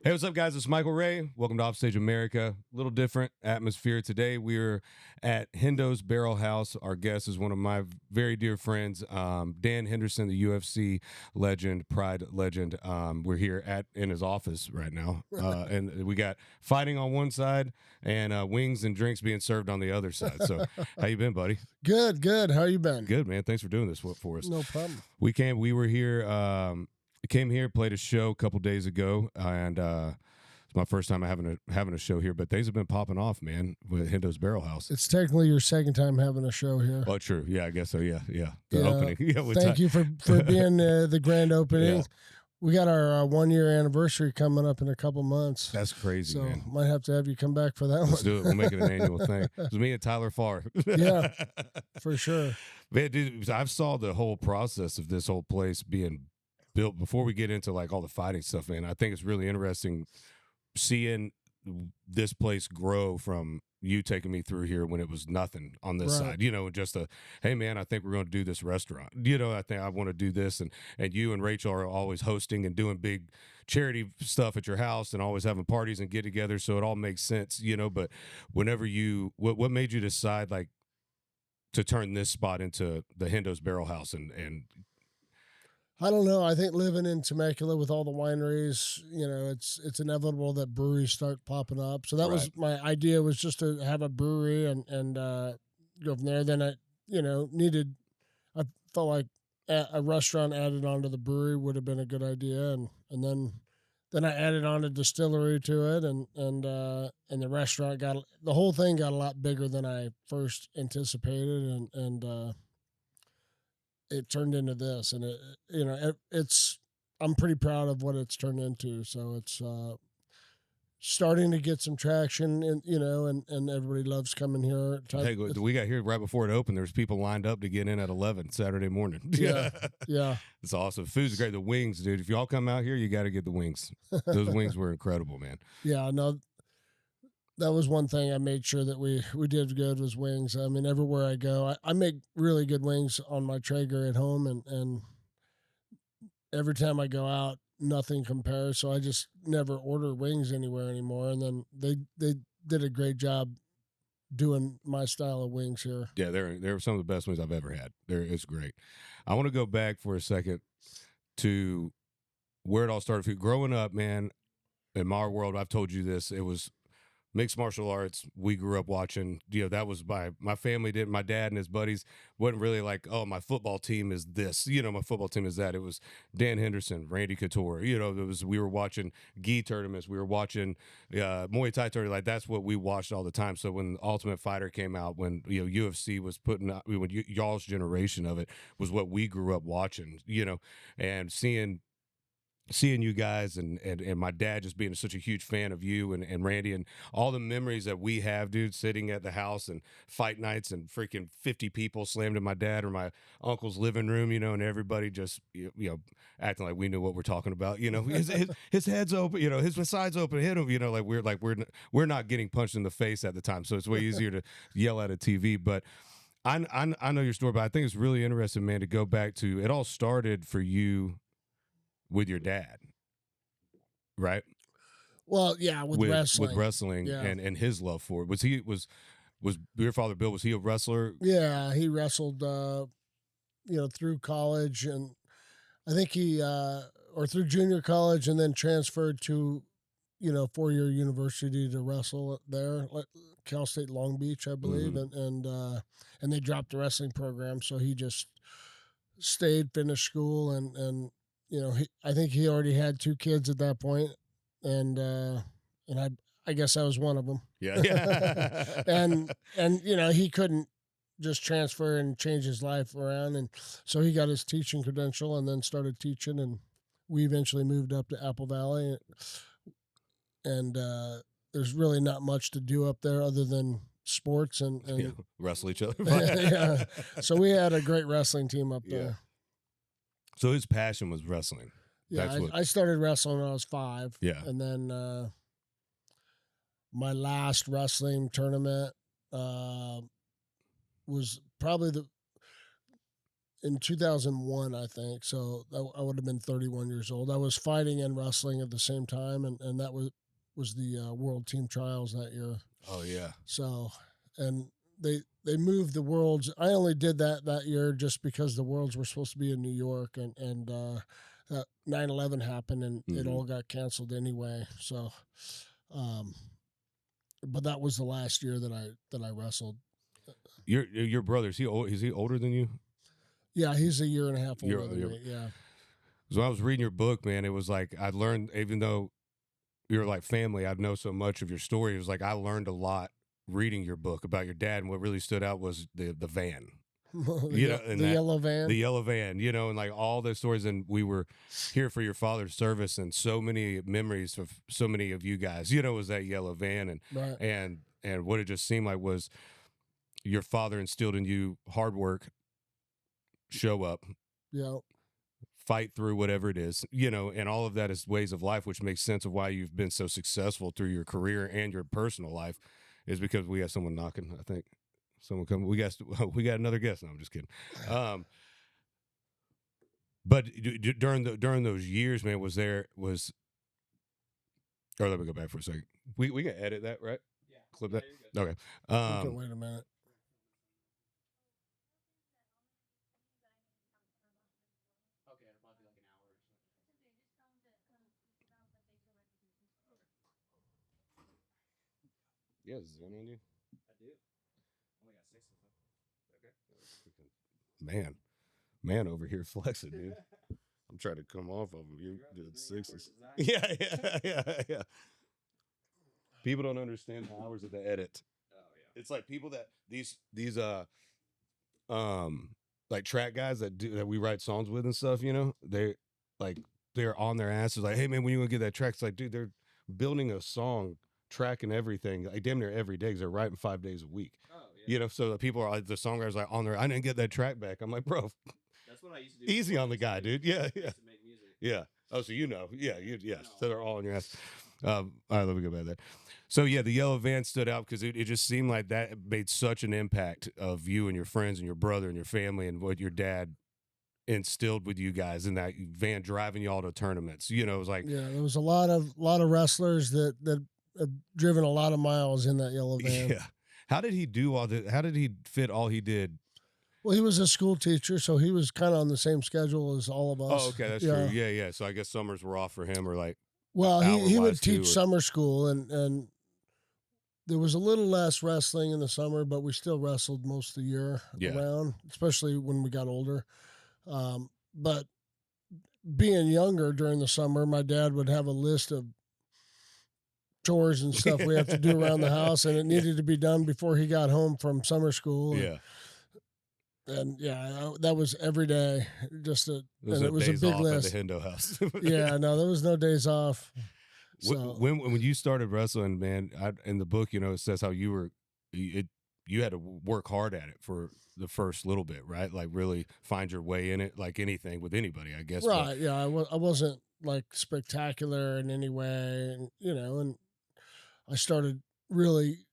Hey, what's up, guys? It's Michael Ray. Welcome to Offstage America. A little different atmosphere today. We're at Hendo's Barrel House. Our guest is one of my very dear friends, Dan Henderson, the UFC legend, Pride legend. We're here in his office right now, and we got fighting on one side and wings and drinks being served on the other side. So, how you been, buddy? Good. How you been? Good, man. Thanks for doing this for us. No problem. We were here. Came here, played a show a couple days ago, and it's my first time having a show here. But things have been popping off, man, with Hendo's Barrel House. It's technically your second time having a show here. Oh, true. Yeah, I guess so. Yeah. The opening. Yeah. Thank you for being the grand opening. Yeah. We got our 1 year anniversary coming up in a couple months. That's crazy, so man. Might have to have you come back for that Let's one. do it. We'll make it an annual thing. It's me and Tyler Farr. Yeah, for sure. Man, dude, I've saw the whole process of this whole place being built. Before we get into like all the fighting stuff, man, I think it's really interesting seeing this place grow from you taking me through here when it was nothing on this Right. side, just hey man, I think we're going to do this restaurant, I think I want to do this, and you and Rachel are always hosting and doing big charity stuff at your house and always having parties and get together, so it all makes sense, but whenever what made you decide like to turn this spot into the Hendo's Barrel House and I don't know. I think living in Temecula with all the wineries, it's inevitable that breweries start popping up. So that was my idea, was just to have a brewery and go from there. Then I felt like a restaurant added onto the brewery would have been a good idea, and then I added on a distillery to it, and the restaurant the whole thing got a lot bigger than I first anticipated, and it turned into this, and I'm pretty proud of what it's turned into. So it's starting to get some traction, and everybody loves coming here. Hey, we got here right before it opened. There's people lined up to get in at 11 Saturday morning. Yeah. It's awesome. Food's great. The wings, dude. If y'all come out here, you got to get the wings. Those wings were incredible, man. Yeah, no, that was one thing I made sure that we did good, was wings. I mean, everywhere I go, I make really good wings on my Traeger at home, and every time I go out, nothing compares. So I just never order wings anywhere anymore. And then they did a great job doing my style of wings here. Yeah, they're some of the best wings I've ever had. It's great. I want to go back for a second to where it all started. Growing up, man, in my world, I've told you this, it was mixed martial arts. We grew up watching, that was my family did. My dad and his buddies wasn't really like, oh, my football team is this, my football team is that. It was Dan Henderson, Randy Couture, we were watching gi tournaments. We were watching Muay Thai tournaments. Like, that's what we watched all the time. So when Ultimate Fighter came out, when, UFC was putting out, when y'all's generation of it was what we grew up watching, and seeing you guys and my dad just being such a huge fan of you and Randy, and all the memories that we have, dude, sitting at the house and fight nights and freaking 50 people slammed in my dad or my uncle's living room, and everybody just, acting like we knew what we're talking about, his head's open, his side's open, hit him, we're not getting punched in the face at the time. So it's way easier to yell at a TV. But I know your story, but I think it's really interesting, man, to go back to, it all started for you with your dad, right? Well, yeah, with wrestling, yeah. and his love for it. Was your father Bill? Was he a wrestler? Yeah, he wrestled, through college, and I think he or through junior college, and then transferred to 4-year university to wrestle there, like Cal State Long Beach, I believe, and they dropped the wrestling program, so he just stayed, finished school, and I think he already had 2 kids at that point, and I guess I was one of them. Yeah. and he couldn't just transfer and change his life around, and so he got his teaching credential and then started teaching, and we eventually moved up to Apple Valley, and there's really not much to do up there other than sports and wrestle each other. Yeah. So we had a great wrestling team up there. Yeah. So his passion was wrestling. Yeah, I started wrestling when I was 5. Yeah. And then my last wrestling tournament was probably in 2001, I think. So I would have been 31 years old. I was fighting and wrestling at the same time, and that was the World Team Trials that year. Oh yeah. So, and they moved the worlds. I only did that year just because the worlds were supposed to be in New York, and 9/11 happened, and it all got canceled anyway. So, but that was the last year that I wrestled. Your brother, is he older than you? Yeah, he's a year and a half older than me. Yeah. So when I was reading your book, man, it was like I learned, even though you're like family, I know so much of your story. It was like I learned a lot reading your book about your dad, and what really stood out was the van. The yellow van. The yellow van, and like all those stories. And we were here for your father's service, and so many memories of so many of you guys, was that yellow van. And right. and what it just seemed like was your father instilled in you hard work, show up, fight through whatever it is, and all of that is ways of life, which makes sense of why you've been so successful through your career and your personal life, is because we have someone knocking. I think someone coming. We got another guest. No, I'm just kidding. But during those years, man, or let me go back for a second. We can edit that, right? Yeah. Clip that. Okay. Wait a minute. Okay, it'll probably be like an hour or so. Yeah, Zen on you. I do. Only got 6 of them. Okay. Man over here flexing, dude. I'm trying to come off of him. You did 6s. Yeah. People don't understand the hours of the edit. Oh yeah. It's like people that these like track guys that we write songs with and stuff, they're on their asses like, hey man, when you gonna get that track? It's like, dude, they're building a song, track and everything, like damn near every day, because they're writing 5 days a week. Oh yeah. So the people are like, the songwriters like on there, I didn't get that track back. I'm like, bro, that's what I used to do. Easy on the guy, dude. Yeah. To make music. Yeah. Oh, so so they're all on your ass. All right, let me go back to that. So yeah, the yellow van stood out because it just seemed like that made such an impact of you and your friends and your brother and your family, and what your dad instilled with you guys in that van, driving you all to tournaments. It was like, yeah, there was a lot of wrestlers that have driven a lot of miles in that yellow van. Yeah. How did he do all that? How did he fit all he did? Well, he was a school teacher, so he was kind of on the same schedule as all of us. Oh, okay, that's true. Yeah. So I guess summers were off for him, or like, well, he would teach summer school, and there was a little less wrestling in the summer, but we still wrestled most of the year around, especially when we got older. But being younger during the summer, my dad would have a list of chores and stuff we have to do around the house, and it needed to be done before he got home from summer school. And that was every day. It was a big list. At the Hendo house. Yeah, no, there was no days off. So. When you started wrestling, man, in the book, it says how you had to work hard at it for the first little bit, right? Like really find your way in it, like anything with anybody, I guess. Right? But, yeah, I wasn't like spectacular in any way, and and I started really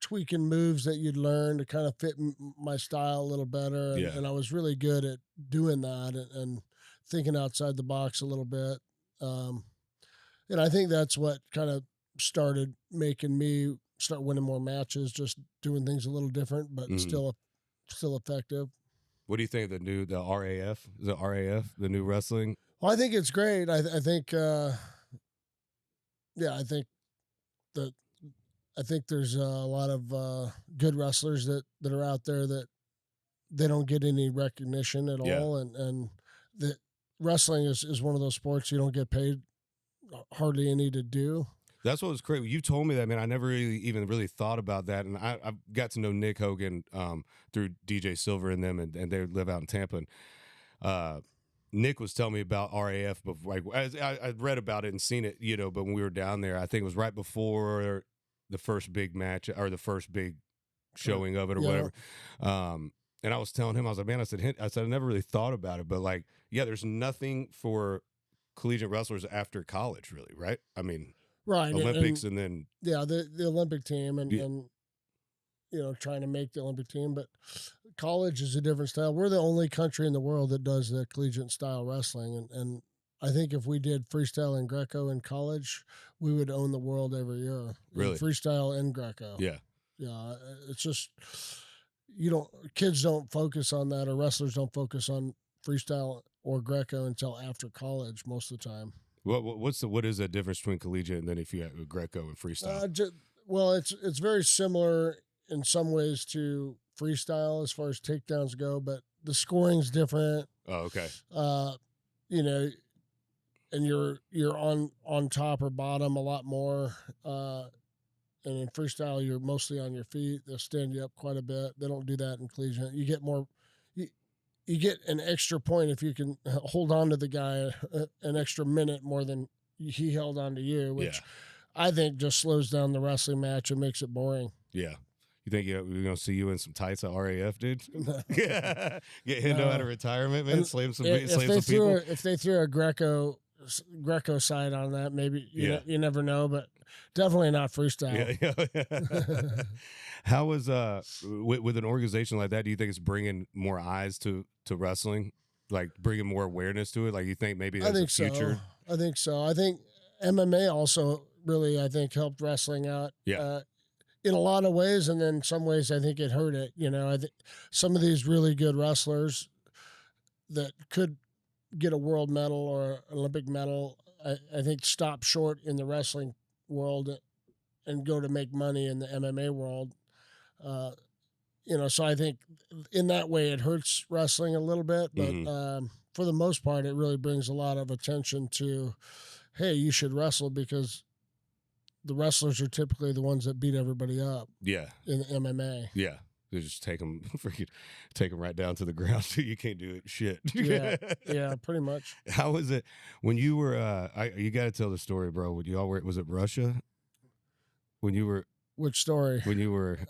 tweaking moves that you'd learn to kind of fit my style a little better. And I was really good at doing that and thinking outside the box a little bit. And I think that's what kind of started making me start winning more matches, just doing things a little different, but still effective. What do you think of the RAF? Is it RAF, the new wrestling? Well, I think it's great. I think, I think there's a lot of good wrestlers that are out there that they don't get any recognition at all, and that wrestling is one of those sports you don't get paid hardly any to do. That's what was great. You told me that, man. I never really thought about that, and I got to know Nick Hogan through DJ Silver and them, and they live out in Tampa. And Nick was telling me about RAF, but like I read about it and seen it, But when we were down there, I think it was right before the first big match or the first big showing of it or whatever. And I was telling him, I was like, man, I said I never really thought about it, but like, there's nothing for collegiate wrestlers after college, really, right? I mean, right, Olympics and then the Olympic team and trying to make the Olympic team. But college is a different style. We're the only country in the world that does the collegiate style wrestling, and I think if we did freestyle and Greco in college, we would own the world every year. Really? Freestyle and Greco. Yeah. Yeah. It's just kids don't focus on that, or wrestlers don't focus on freestyle or Greco until after college most of the time. What is the difference between collegiate and then if you have Greco and freestyle? Well, it's very similar in some ways to freestyle as far as takedowns go, but the scoring's different. Oh, okay. And you're on top or bottom a lot more. And in freestyle, you're mostly on your feet. They'll stand you up quite a bit. They don't do that in collegiate. You get more. You get an extra point if you can hold on to the guy an extra minute more than he held on to you, which I think just slows down the wrestling match and makes it boring. Yeah. You think we're going to see you in some tights at RAF, dude? Get Hendo out of retirement, man. Slave some people. If they threw a Greco side on that, maybe you never know, but definitely not freestyle. Yeah. How was with an organization like that? Do you think it's bringing more eyes to wrestling, like bringing more awareness to it? Like you think maybe there's a future? I think so. I think MMA also really helped wrestling out. Yeah. In a lot of ways, and then some ways I think it hurt it. I think some of these really good wrestlers that could get a world medal or Olympic medal, I think stop short in the wrestling world and go to make money in the MMA world. So I think in that way it hurts wrestling a little bit, but for the most part, it really brings a lot of attention to, hey, you should wrestle, because the wrestlers are typically the ones that beat everybody up. Yeah. In MMA. Yeah. They just take them right down to the ground. You can't do it. Shit. Yeah, pretty much. How was it when you were? You got to tell the story, bro. When you all were, was it Russia? When you were. Which story? When you were.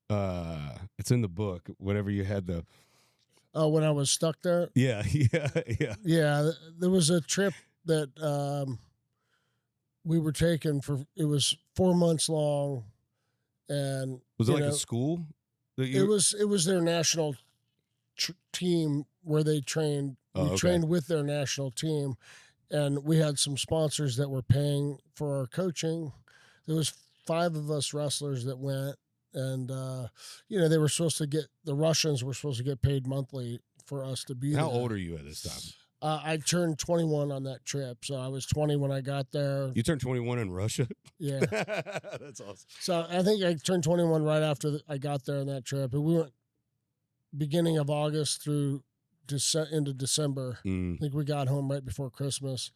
It's in the book. Whenever you had the. Oh, when I was stuck there. Yeah. Yeah, there was a trip that we were taking for. It was 4 months long. And was it like a school? It was their national team where they trained. We trained with their national team, and we had some sponsors that were paying for our coaching. There was 5 of us wrestlers that went, and they were supposed to get, the Russians were supposed to get paid monthly for us to be there. How old are you at this time? I turned 21 on that trip, so I was 20 when I got there. You turned 21 in Russia? Yeah. That's awesome. So I think I turned 21 right after I got there on that trip. And we went beginning of August through into December. I think we got home right before Christmas,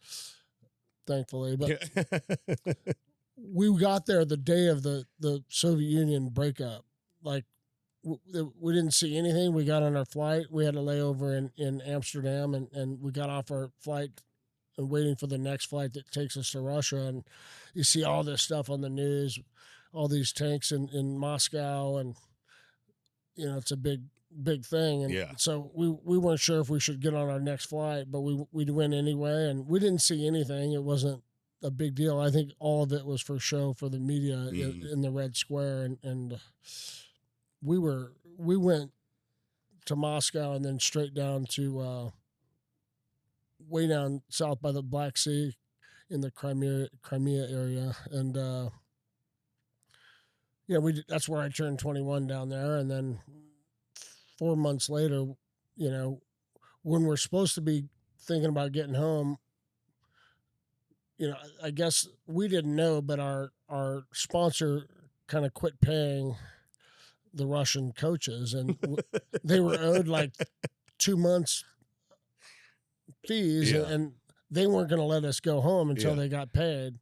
thankfully. But we got there the day of the Soviet Union breakup. Like, we didn't see anything. We got on our flight. We had a layover in Amsterdam, and we got off our flight and waiting for the next flight that takes us to Russia. And you see all this stuff on the news, all these tanks in Moscow, and it's a big thing. And so we weren't sure if we should get on our next flight, but we went anyway, and we didn't see anything. It wasn't a big deal. I think all of it was for show for the media in the Red Square, and we went to Moscow and then straight down to way down south by the Black Sea in the Crimea area. And that's where I turned 21 down there. And then 4 months later, when we're supposed to be thinking about getting home, I guess we didn't know, but our sponsor kind of quit paying the Russian coaches, and they were owed like 2 months fees, and they weren't going to let us go home until they got paid.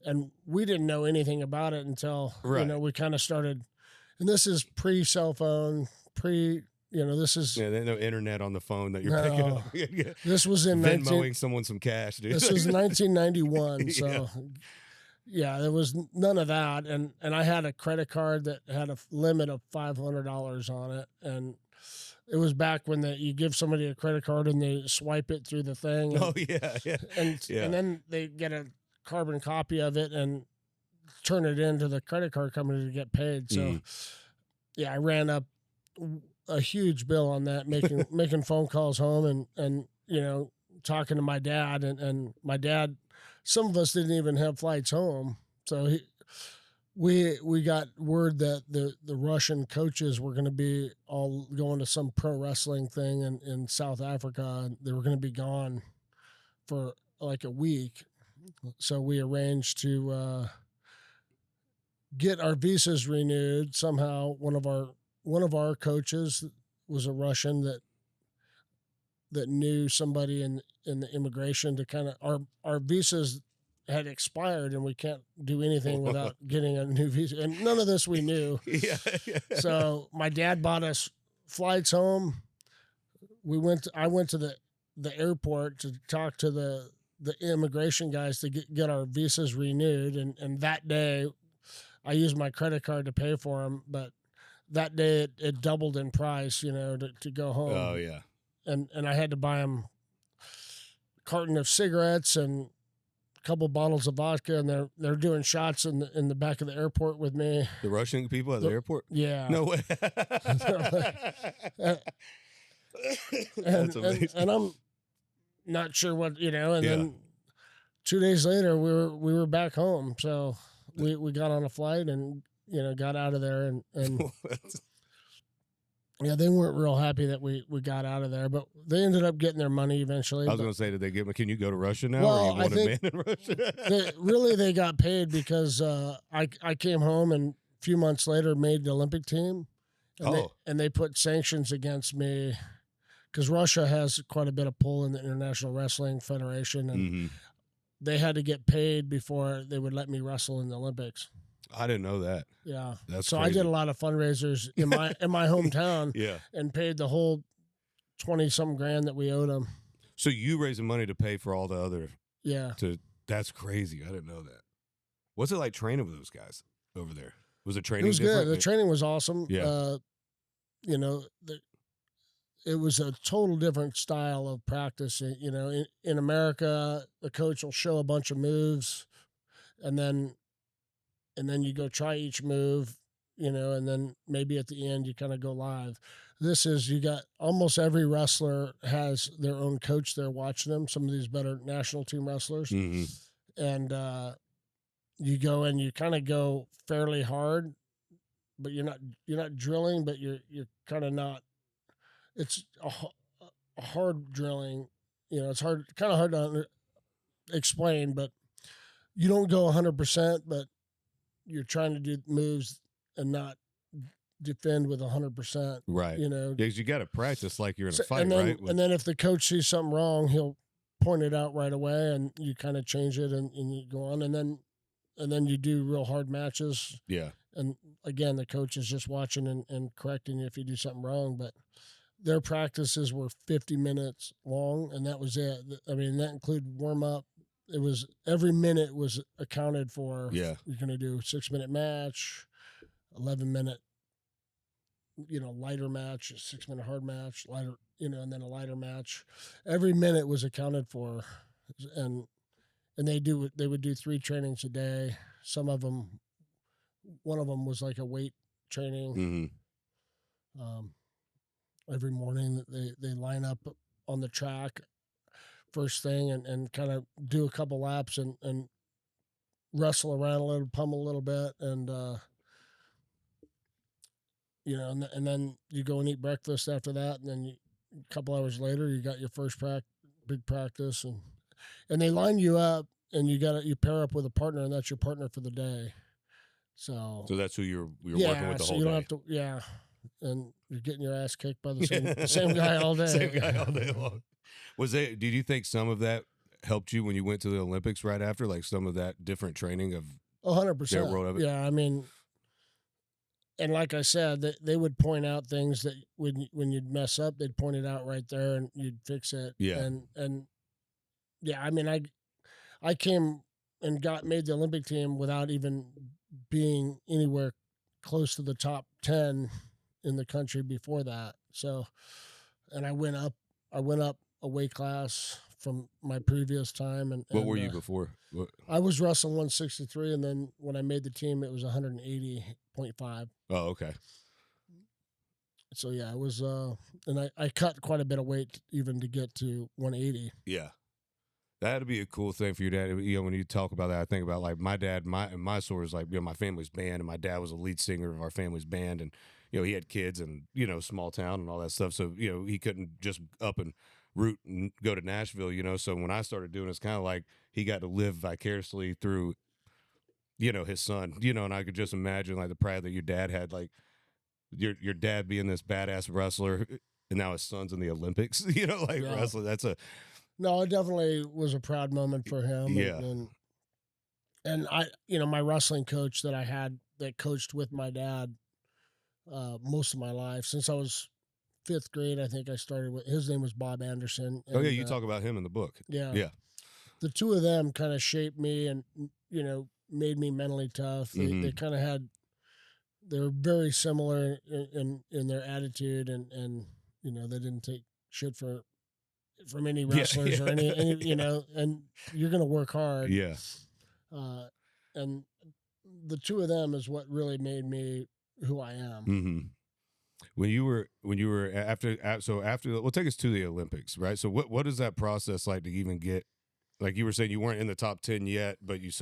And we didn't know anything about it until, we kind of started, and this is pre-cell phone, this is... Yeah, there's no internet on the phone that you're picking up. This was in... Venmoing someone some cash, dude. This was 1991, so... Yeah, there was none of that, and I had a credit card that had a limit of $500 on it, and it was back when you give somebody a credit card and they swipe it through the thing. And, and then they get a carbon copy of it, and turn it into the credit card company to get paid. So, yeah, I ran up a huge bill on that, making phone calls home and talking to my dad and my dad. Some of us didn't even have flights home, so we got word that the Russian coaches were going to be all going to some pro wrestling thing in South Africa, and they were going to be gone for like a week. So we arranged to get our visas renewed. Somehow, one of our coaches was a Russian that knew somebody in the immigration to kind of our visas had expired and we can't do anything without getting a new visa. And none of this we knew. Yeah. So my dad bought us flights home. I went to the airport to talk to the immigration guys to get our visas renewed. And that day I used my credit card to pay for them, but that day it doubled in price, to go home. Oh yeah. And I had to buy them a carton of cigarettes and a couple bottles of vodka, and they're doing shots in the back of the airport with me. The Russian people at the airport? Yeah. No way. That's amazing. And I'm not sure what and then 2 days later we were back home. So we got on a flight and got out of there and yeah, they weren't real happy that we got out of there, but they ended up getting their money eventually. I was going to say, did they give? Can you go to Russia now? Well, or you want I a think man in Russia? they got paid because I came home and a few months later made the Olympic team, and they put sanctions against me because Russia has quite a bit of pull in the International Wrestling Federation, and they had to get paid before they would let me wrestle in the Olympics. I didn't know that. Yeah, that's so crazy. I did a lot of fundraisers in my hometown. Yeah, and paid the whole 20-something grand that we owed them. So you raising money to pay for all the other? Yeah. That's crazy. I didn't know that. What's it like training with those guys over there? Was the training? It was different? good. The training was awesome. Yeah. It was a total different style of practice. In America, the coach will show a bunch of moves, and then you go try each move, and then maybe at the end you kind of go live. This is, you got almost every wrestler has their own coach there watching them. Some of these better national team wrestlers, and you go and you kind of go fairly hard, but you're not drilling, but you're kind of not. It's a hard drilling. It's kind of hard to explain, but you don't go 100%, but you're trying to do moves and not defend with 100%. Right. Because you got to practice like you're in a fight, right? And then if the coach sees something wrong, he'll point it out right away, and you kind of change it and you go on, and then you do real hard matches. Yeah. And again, the coach is just watching and correcting you if you do something wrong, but their practices were 50 minutes long, and that was it. I mean, that included warm up. It was every minute was accounted for. Yeah. You're going to do a 6-minute match, 11-minute, lighter match, a 6-minute hard match, lighter, and then a lighter match. Every minute was accounted for. And they would do 3 trainings a day. Some of them, one of them was like a weight training. Every morning they line up on the track first thing and kind of do a couple laps and wrestle around a little, pummel a little bit, and and then you go and eat breakfast after that, and then a couple hours later you got your first big practice, and they line you up, and you pair up with a partner, and that's your partner for the day. So that's who you're working with the whole day. You don't have to, and you're getting your ass kicked by the same guy all day. Same guy all day long. Did you think some of that helped you when you went to the Olympics right after, like some of that different training of 100%? Yeah, I mean, and like I said, they would point out things that when you'd mess up, they'd point it out right there and you'd fix it. Yeah. And yeah, I mean, I came and made the Olympic team without even being anywhere close to the top 10 in the country before that. So, and I went up a weight class from my previous time. And What were you before? I was wrestling 163, and then when I made the team, it was 180.5. Oh, okay. So yeah, it was, and I cut quite a bit of weight even to get to 180. Yeah. That'd be a cool thing for your dad. You know, when you talk about that, I think about like my dad. My story is like, you know, my family's band, and my dad was a lead singer of our family's band, and you know, he had kids, and you know, small town and all that stuff. So you know, he couldn't just up and root and go to Nashville. You know, so when I started doing it, it's kind of like he got to live vicariously through, you know, his son. You know, and I could just imagine like the pride that your dad had, like your dad being this badass wrestler, and now his son's in the Olympics. You know, like Yeah. wrestling. That's a No, it definitely was a proud moment for him. Yeah. And I, you know, my wrestling coach that I had that coached with my dad most of my life since I was 5th grade. I think I started with his name was Bob Anderson. oh yeah, and, you talk about him in the book. Yeah. Yeah. The two of them kind of shaped me and, you know, made me mentally tough. They kind of had, they were very similar in their attitude, and, you know, they didn't take shit from any wrestlers or any you know, and you're going to work hard. Yeah. And the two of them is what really made me who I am. Mm-hmm. When you were after well, take us to the Olympics, right? So what is that process like to even get, like you were saying, you weren't in the top 10 yet, but is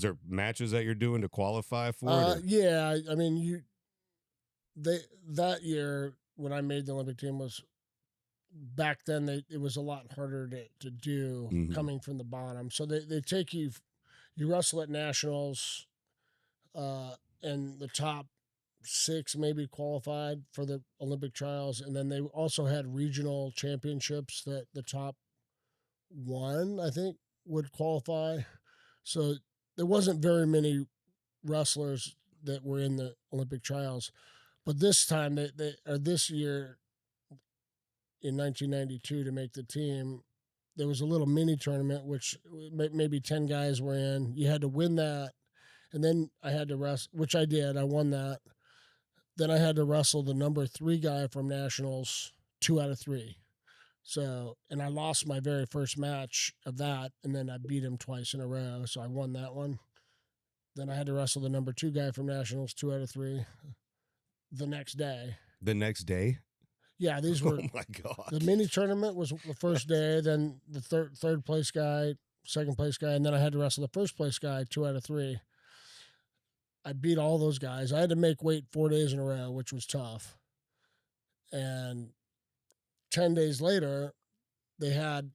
there matches that you're doing to qualify for it? Yeah, I mean, that year when I made the Olympic team was back then. It was a lot harder to do coming from the bottom. So they take you wrestle at nationals, and the top 6 maybe qualified for the Olympic trials, and then they also had regional championships that the top 1 I think would qualify. So there wasn't very many wrestlers that were in the Olympic trials, but this time this year in 1992 to make the team, there was a little mini tournament which maybe 10 guys were in. You had to win that, and then I had to wrestle, which I did. I won that. Then I had to wrestle the number 3 guy from nationals 2 out of 3. So, and I lost my very first match of that, and then I beat him twice in a row. So I won that one. Then I had to wrestle the number 2 guy from nationals 2 out of 3 the next day. The next day? Yeah, these were. Oh my God. The mini tournament was the first day, then the third place guy, second place guy, and then I had to wrestle the first place guy 2 out of 3. I beat all those guys. I had to make weight 4 days in a row, which was tough. And 10 days later, they had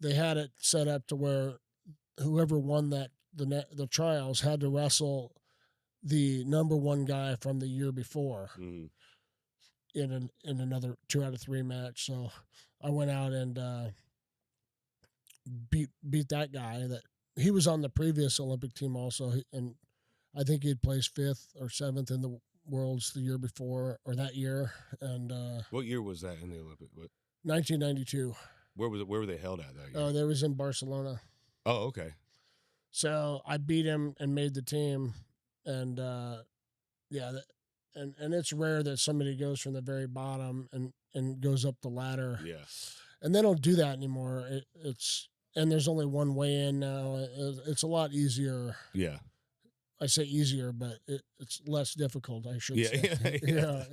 it set up to where whoever won the trials had to wrestle the number 1 guy from the year before in another 2 out of 3 match. So I went out and beat that guy. That he was on the previous Olympic team also, and I think he'd placed 5th or 7th in the worlds the year before, or that year. And what year was that in the Olympics? 1992. Where was it? Where were they held at that year? Oh, they was in Barcelona. Oh, okay. So I beat him and made the team, and yeah, and it's rare that somebody goes from the very bottom and goes up the ladder. Yeah. And they don't do that anymore. And there's only one way in now. It's a lot easier. Yeah. I say easier, but it's less difficult, I should say. Yeah.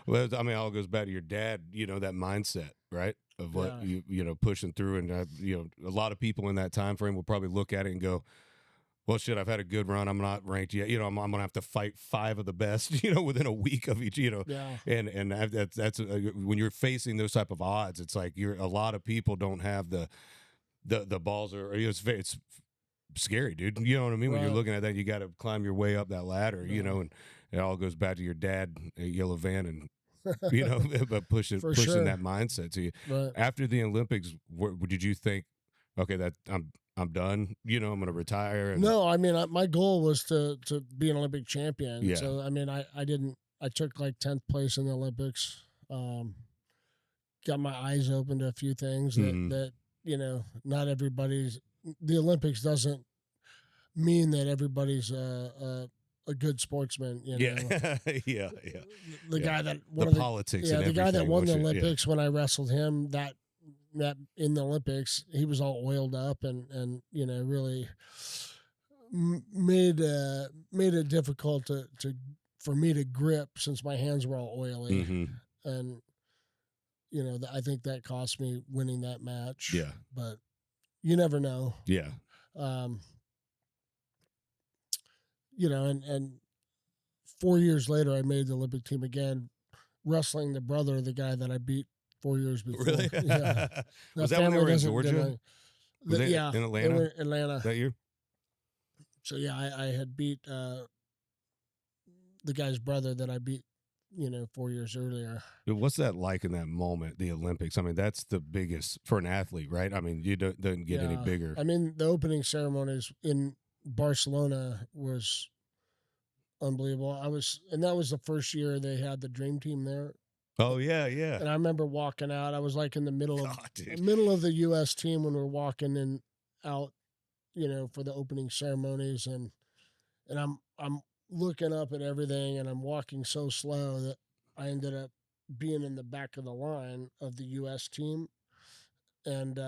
Well, I mean, it all goes back to your dad, you know, that mindset, right? Of what you know, pushing through. And, you know, a lot of people in that time frame will probably look at it and go, well, shit, I've had a good run. I'm not ranked yet. You know, I'm going to have to fight 5 of the best, you know, within a week of each, you know. Yeah. And that's when you're facing those type of odds, it's like a lot of people don't have the balls, or you know, it's scary, dude. You know what I mean? When you're looking at that, you got to climb your way up that ladder, you know, and it all goes back to your dad, a yellow van, and you know, but pushing that mindset to you. Right. After the Olympics, did you think, okay, that I'm done, you know, I'm going to retire? No, I mean, my goal was to be an Olympic champion. Yeah. So, I mean, I took like 10th place in the Olympics. Got my eyes open to a few things that, you know, not everybody's, the Olympics doesn't mean that everybody's a good sportsman, you know. Yeah. The guy that won the politics, and the guy that won the Olympics, when I wrestled him, that that in the Olympics, he was all oiled up and really made it difficult to for me to grip since my hands were all oily, Mm-hmm. and I think that cost me winning that match. Yeah. But you never know. Yeah. And 4 years later, I made the Olympic team again, wrestling the brother of the guy that I beat 4 years before. Really? Yeah. Was that when they were in Georgia? Was it Yeah, in Atlanta? they were in Atlanta. That year? So yeah, I had beat the guy's brother that I beat, 4 years earlier. Dude, what's that like in that moment, the Olympics? I mean, that's the biggest for an athlete, right? I mean, you don't get any bigger. I mean, the opening ceremonies in Barcelona was unbelievable. And that was the first year they had the dream team there. Oh yeah, yeah. And I remember walking out. I was like in the middle of the U.S. team when we were walking in out, for the opening ceremonies, and I'm looking up at everything, and I'm walking so slow that I ended up being in the back of the line of the U.S. team, and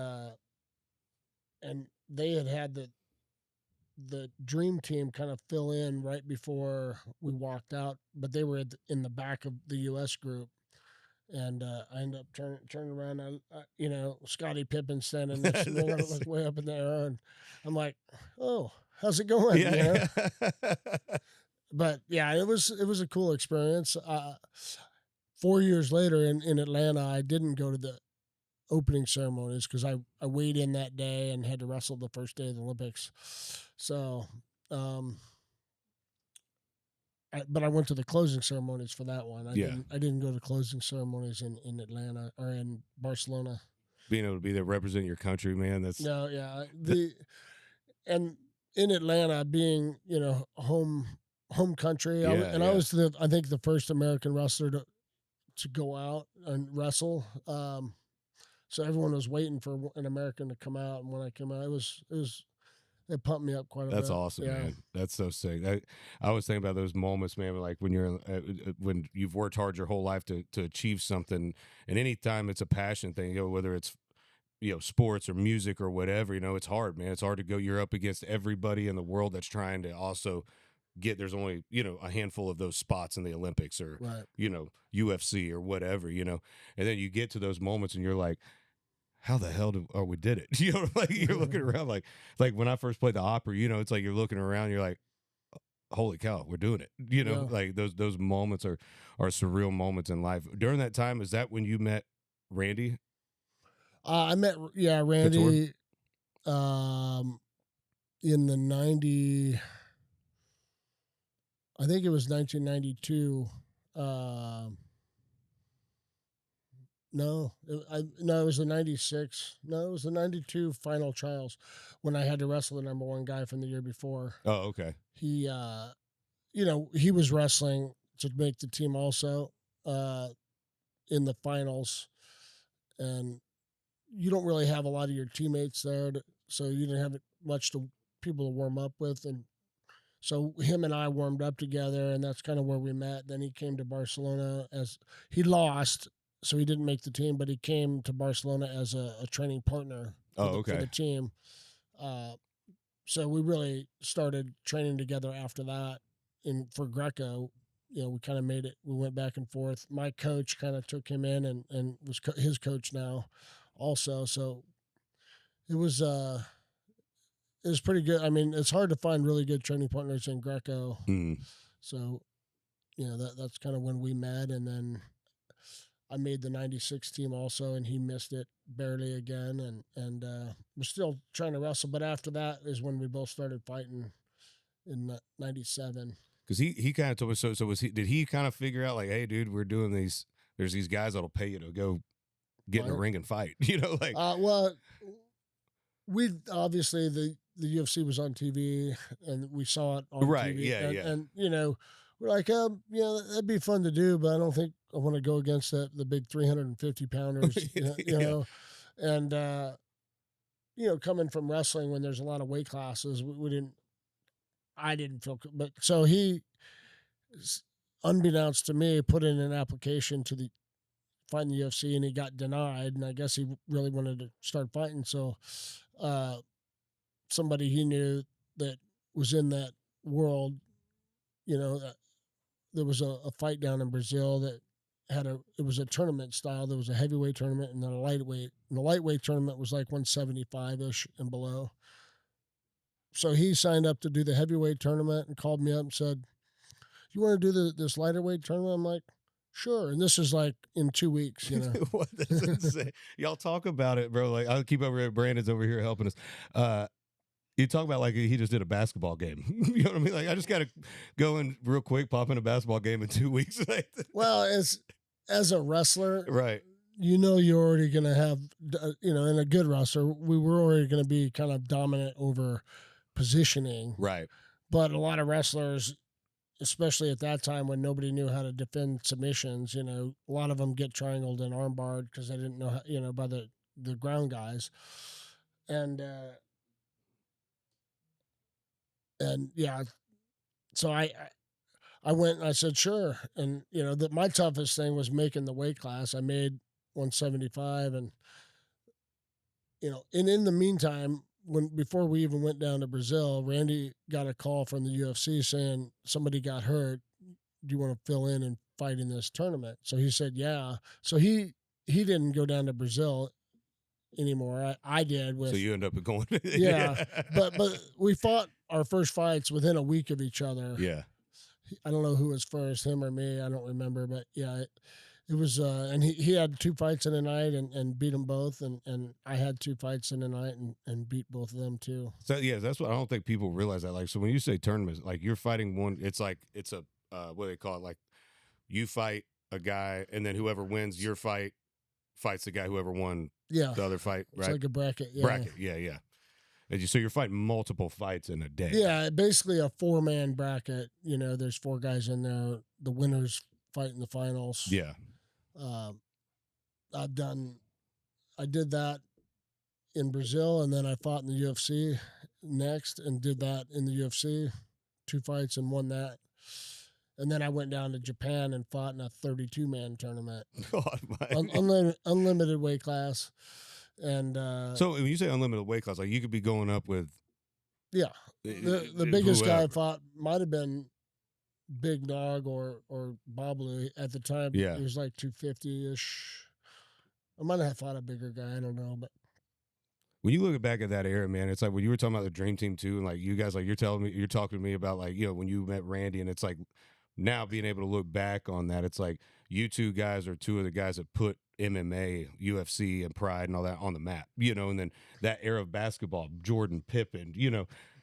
they had the dream team kind of fill in right before we walked out, but they were in the back of the U.S. group. And I ended up turning around. Scottie Pippen standing next to me, like way up in the air, and I'm like, "Oh, how's it going?" Yeah. But yeah, it was a cool experience. 4 years later in Atlanta, I didn't go to the opening ceremonies because I weighed in that day and had to wrestle the first day of the Olympics. So, but I went to the closing ceremonies for that one. I didn't go to closing ceremonies in Atlanta or in Barcelona. Being able to be there, represent your country, man. That's and in Atlanta being home country. I was I think the first American wrestler to go out and wrestle. So everyone was waiting for an American to come out, and when I came out, it pumped me up quite a bit. That's awesome, man. That's so sick. I was thinking about those moments, man. Like when you're when you've worked hard your whole life to achieve something, and anytime it's a passion thing, whether it's sports or music or whatever, it's hard, man. It's hard to go. You're up against everybody in the world that's trying to also there's only a handful of those spots in the Olympics or UFC or whatever, and then you get to those moments and you're like, how the hell we did it? Like you're looking around like when I first played the opera, it's like you're looking around, you're like, holy cow, we're doing it. Like those moments are surreal moments in life. During that time, is that when you met Randy? I met Randy in the 90. I think it was 1992. No, it was the 96. No, it was the 92 final trials when I had to wrestle the number one guy from the year before. Oh, okay. He, he was wrestling to make the team also in the finals. And you don't really have a lot of your teammates there, so you didn't have much people to warm up with. And so him and I warmed up together, and that's kind of where we met. Then he came to Barcelona as he lost. So he didn't make the team, but he came to Barcelona as a training partner for the team. So we really started training together after that. And for Greco, we kind of made it. We went back and forth. My coach kind of took him in and was his coach now also. So it was pretty good. I mean, it's hard to find really good training partners in Greco. Mm. So, that's kind of when we met. And then I made the 96 team also, and he missed it barely again. And we're still trying to wrestle. But after that is when we both started fighting in 97. Because he kind of told me, so did he kind of figure out like, hey, dude, we're doing these, there's these guys that'll pay you to go get in a ring and fight, like. Well, we obviously the UFC was on TV, and we saw it on TV. Yeah. And we're like, that'd be fun to do, but I don't think I want to go against the big 350 pounders, And coming from wrestling when there's a lot of weight classes, I didn't feel, but so he, unbeknownst to me, put in an application to the fight in the UFC, and he got denied. And I guess he really wanted to start fighting. So somebody he knew that was in that world, there was a fight down in Brazil that it was a tournament style. There was a heavyweight tournament and then a lightweight. And the lightweight tournament was like 175-ish and below. So he signed up to do the heavyweight tournament and called me up and said, "You want to do this lighter weight tournament?" I'm like, "Sure." And this is like in 2 weeks, What does it say? Y'all talk about it, bro. Like, I'll keep over here. Brandon's over here helping us. You talk about like he just did a basketball game. You know what I mean? Like, I just got to go in real quick, pop in a basketball game in 2 weeks. Well, as a wrestler, right. You're already going to have, and a good wrestler, we were already going to be kind of dominant over positioning. Right. But a lot of wrestlers, especially at that time when nobody knew how to defend submissions, a lot of them get triangled and armbarred because they didn't know how, by the ground guys. And yeah, so I went and I said, sure. And, my toughest thing was making the weight class. I made 175 and, and in the meantime, before we even went down to Brazil, Randy got a call from the UFC saying somebody got hurt. Do you want to fill in and fight in this tournament? So he said, yeah. So he didn't go down to Brazil anymore. I did. So you end up going. Yeah. But we fought our first fights within a week of each other. Yeah. I don't know who was first, him or me. I don't remember, but yeah, it was, and he had 2 fights in a night and beat them both. And I had 2 fights in a night and beat both of them too. So yeah, that's what I don't think people realize that. Like, so when you say tournaments, like you're fighting one, it's like, it's a, what do they call it? Like you fight a guy and then whoever wins your fight fights the guy, whoever won the other fight, right? It's like a bracket. Yeah. Bracket. Yeah. And so you're fighting multiple fights in a day. Yeah. Basically a 4-man bracket. There's 4 guys in there. The winners fight in the finals. Yeah. I did that in Brazil, and then I fought in the UFC next and did that in the UFC, 2 fights and won that. And then I went down to Japan and fought in a 32-man tournament. God, unlimited weight class. And so when you say unlimited weight class, like you could be going up with. Yeah. The biggest guy I fought might have been Big Dog or Bobley at the time. Yeah. He was like 250-ish. I might have fought a bigger guy. I don't know, but. When you look back at that era, man, it's like when you were talking about the Dream Team too, and like you guys, like you're talking to me about like, when you met Randy, and it's like now being able to look back on that, it's like you 2 guys are 2 of the guys that put MMA, UFC, and Pride and all that on the map, and then that era of basketball, Jordan, Pippen,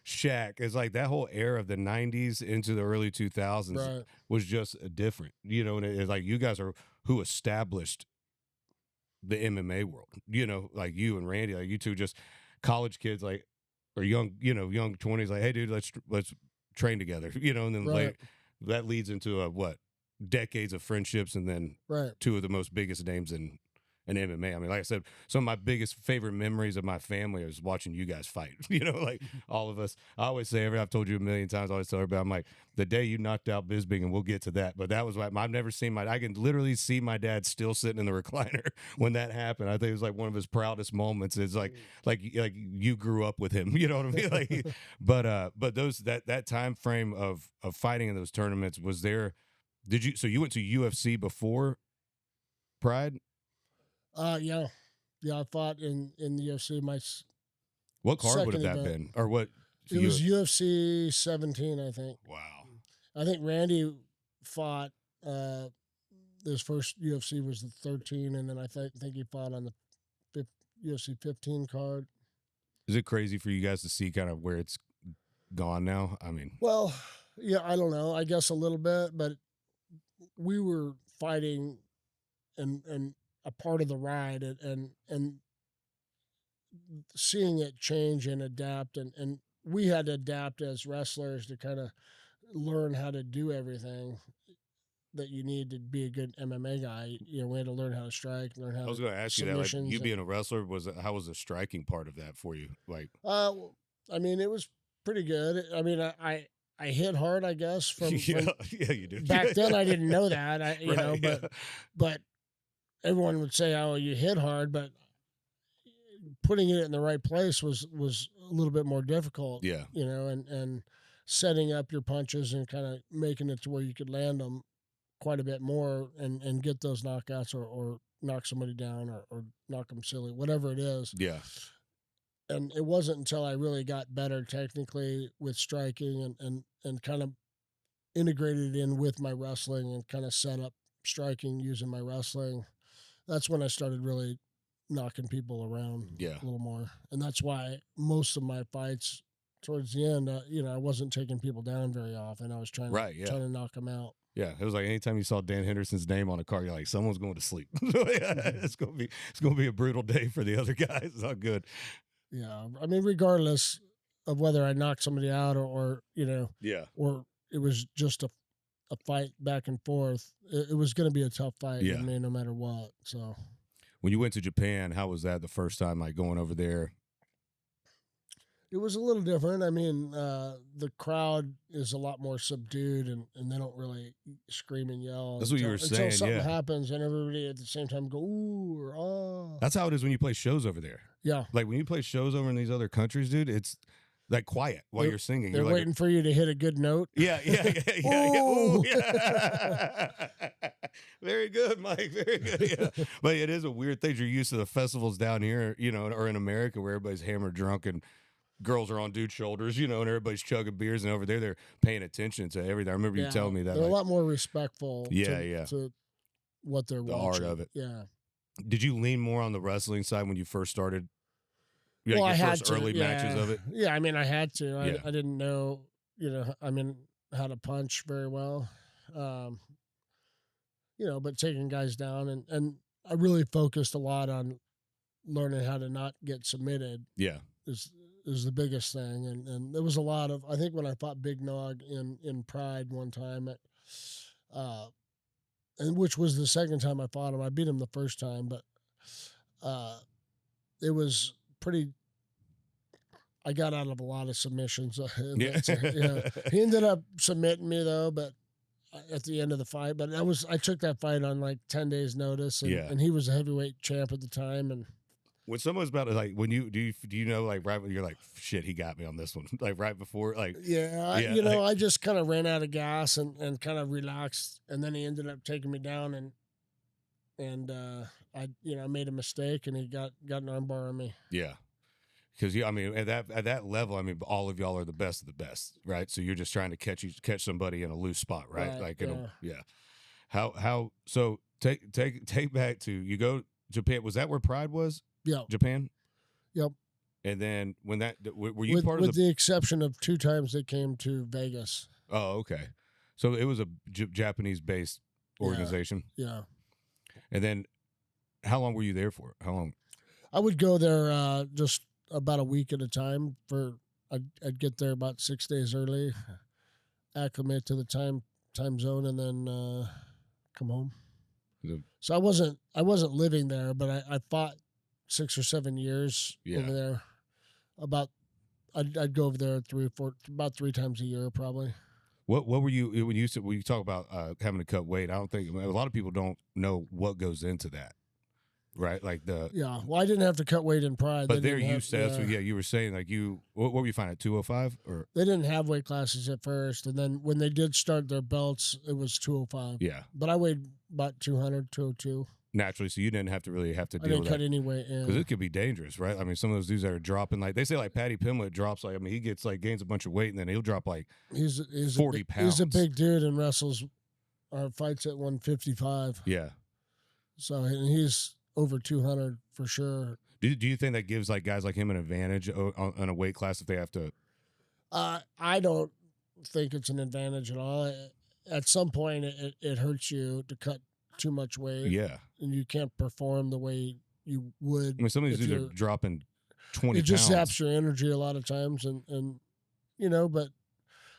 Shaq, is like that whole era of the 90s into the early 2000s right. was just different, and it's like you guys are who established the MMA world, like you and Randy, like you 2 just college kids, like, or young 20s, like, hey dude, let's train together, and then right. that leads into decades of friendships, and then right. 2 of the most biggest names in MMA. I mean, like I said, some of my biggest favorite memories of my family is watching you guys fight. Like all of us. I always say, I've told you a million times, I always tell everybody, I'm like, the day you knocked out Bisbing, and we'll get to that, but that was what I've never seen I can literally see my dad still sitting in the recliner when that happened. I think it was like one of his proudest moments. It's like you grew up with him, you know what I mean? Like, but those, that time frame of fighting in those tournaments, was there, so you went to UFC before Pride? Yeah, I fought in the UFC. What card would have that event. been, or what? It was UFC 17, I think. Wow. I think Randy fought. His first UFC was the 13, and then I think he fought on the UFC 15 card. Is it crazy for you guys to see kind of where it's gone now? I mean, well, yeah, I don't know. I guess a little bit, but we were fighting and a part of the ride, and seeing it change and adapt, and we had to adapt as wrestlers to kind of learn how to do everything that you need to be a good MMA guy. We had to learn how to strike, learn how. I was going to ask you that. Like, you being a wrestler, how was the striking part of that for you? Like, I mean, it was pretty good. I mean, I hit hard, I guess. Yeah, you do. Back then, I didn't know that. But everyone would say, "Oh, you hit hard," but putting it in the right place was a little bit more difficult. Yeah. You know, and setting up your punches and kind of making it to where you could land them quite a bit more and get those knockouts or knock somebody down or knock them silly, whatever it is. Yeah. And it wasn't until I really got better technically with striking and kind of integrated it in with my wrestling and kind of set up striking using my wrestling. That's when I started really knocking people around Yeah. a little more. And that's why most of my fights towards the end, I wasn't taking people down very often. I was trying to knock them out. Yeah, it was like anytime you saw Dan Henderson's name on a card, you're like, someone's going to sleep. It's gonna be a brutal day for the other guys. It's not good. Yeah, I mean, regardless of whether I knocked somebody out or or it was just a fight back and forth, it was going to be a tough fight with me no matter what. So, when you went to Japan, how was that the first time, like going over there? It was a little different. I mean, the crowd is a lot more subdued and they don't really scream and yell. That's what you were saying, until something happens and everybody at the same time go, ooh, or ah. That's how it is when you play shows over there. Yeah. Like when you play shows over in these other countries, dude, it's like quiet while you're singing. They're waiting for you to hit a good note. Yeah. Ooh, yeah. Very good, Mike. Very good. Yeah. But it is a weird thing. You're used to the festivals down here, or in America where everybody's hammered drunk and girls are on dude's shoulders, and everybody's chugging beers, and over there they're paying attention to everything. I remember you telling me that. They're a lot more respectful to what they're the watching. art of it. Yeah. Did you lean more on the wrestling side when you first started? Well, I had to. Early matches of it? Yeah, I mean, I had to. I didn't know, how to punch very well. But taking guys down, and I really focused a lot on learning how to not get submitted. Yeah. Is the biggest thing, and there was a lot of, I think when I fought Big Nog in Pride one time, and which was the second time I fought him. I beat him the first time, but it was pretty. I got out of a lot of submissions. He ended up submitting me though, but at the end of the fight. But I took that fight on like 10 days notice, and he was a heavyweight champ at the time, and. When someone's about to, like, when do you know, like, right when you're like, shit, he got me on this one, like right before, like, I just kind of ran out of gas and kind of relaxed, and then he ended up taking me down, and I made a mistake, and he got an armbar on me. Yeah, because I mean, at that level, I mean, all of y'all are the best of the best, right? So you're just trying to catch somebody in a loose spot, right? Like, How so? Take back to, you go Japan. Was that where Pride was? Yeah. Japan? Yep. And then when that, were you part of with the exception of 2 times they came to Vegas. Oh, okay. So it was a Japanese-based organization? Yeah. And then how long were you there for? How long? I would go there just about a week at a time. I'd get there about 6 days early, acclimate to the time zone, and then come home. So I wasn't living there, but I fought 6 or 7 years over there. I'd go over there about 3 times a year probably. What were you when you talk about having to cut weight? I don't think, a lot of people don't know what goes into that, right? Like well, I didn't have to cut weight in Pride, but there you said you were saying, like, what were you finding at 205 or they didn't have weight classes at first, and then when they did start their belts, it was 205. Yeah, but I weighed about 200, 202. Naturally, so you didn't have to deal with that. I didn't cut any weight because it could be dangerous, right? I mean, some of those dudes that are dropping, like they say, like Patty Pimlet drops, like, I mean, he gets like gains a bunch of weight and then he'll drop like he's 40 pounds. He's a big dude and wrestles fights at 155. Yeah. So, and he's over 200 for sure. Do you think that gives like guys like him an advantage on a weight class if they have to? I don't think it's an advantage at all. At some point, it hurts you to cut too much weight. Yeah. And you can't perform the way you would. I mean, some of these dudes are dropping 20 It just pounds. zaps your energy a lot of times. And but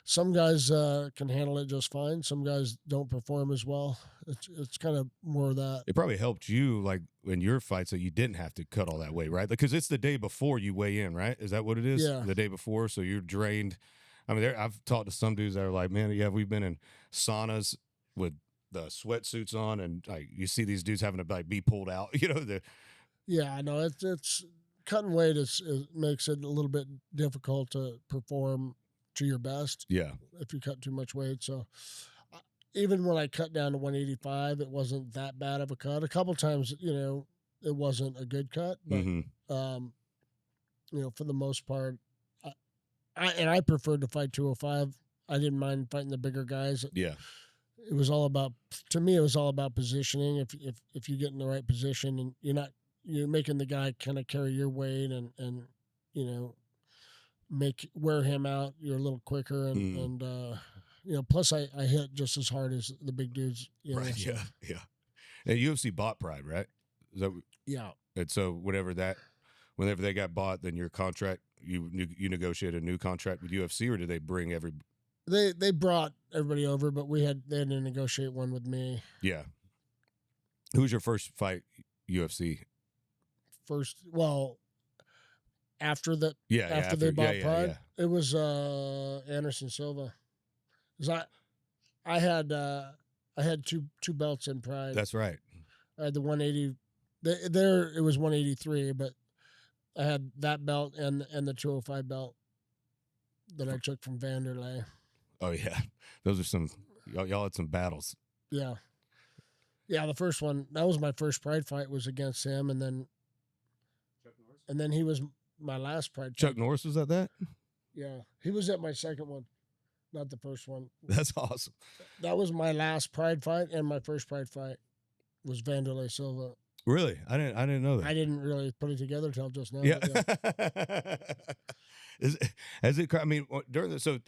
some guys can handle it just fine. Some guys don't perform as well. It's kind of more of that. It probably helped you, like, in your fights that you didn't have to cut all that weight, right? Because it's the day before you weigh in, right? Is that what it is? Yeah. The day before, so you're drained. I mean, I've talked to some dudes that are like, man, we've been in saunas with the sweatsuits on, and like you see these dudes having to like be pulled out. You know, Yeah, I know it's cutting weight makes it a little bit difficult to perform to your best. Yeah, if you cut too much weight. So even when I cut down to 185, it wasn't that bad of a cut. A couple times, it wasn't a good cut, but for the most part, I preferred to fight 205. I didn't mind fighting the bigger guys. Yeah. It was all about, to me, it was all about positioning. If you get in the right position and you're making the guy kind of carry your weight and wear him out, you're a little quicker and plus I hit just as hard as the big dudes. Right. So. Yeah. And UFC bought Pride, right? Is that, yeah. And so whenever they got bought, then your contract, you negotiated a new contract with UFC, or did they bring They brought everybody over, but they had to negotiate one with me. Yeah. Who was your first fight UFC? After that, after they bought Pride, it was Anderson Silva. Because I had two belts in Pride. That's right. I had the 180. There it was 183, but I had that belt and the 205 belt that I took from Vanderlei. Oh yeah, those are some y'all had some battles. Yeah. The first one, that was my first Pride fight, was against him, and then Chuck Norris? And then he was my last Pride Chuck fight. Norris was at that? Yeah, he was at my second one, not the first one. That's awesome. That was my last Pride fight, and my first Pride fight was Vanderlei Silva. Really? I didn't know that. I didn't really put it together till just now. Yeah. Yeah. I mean, so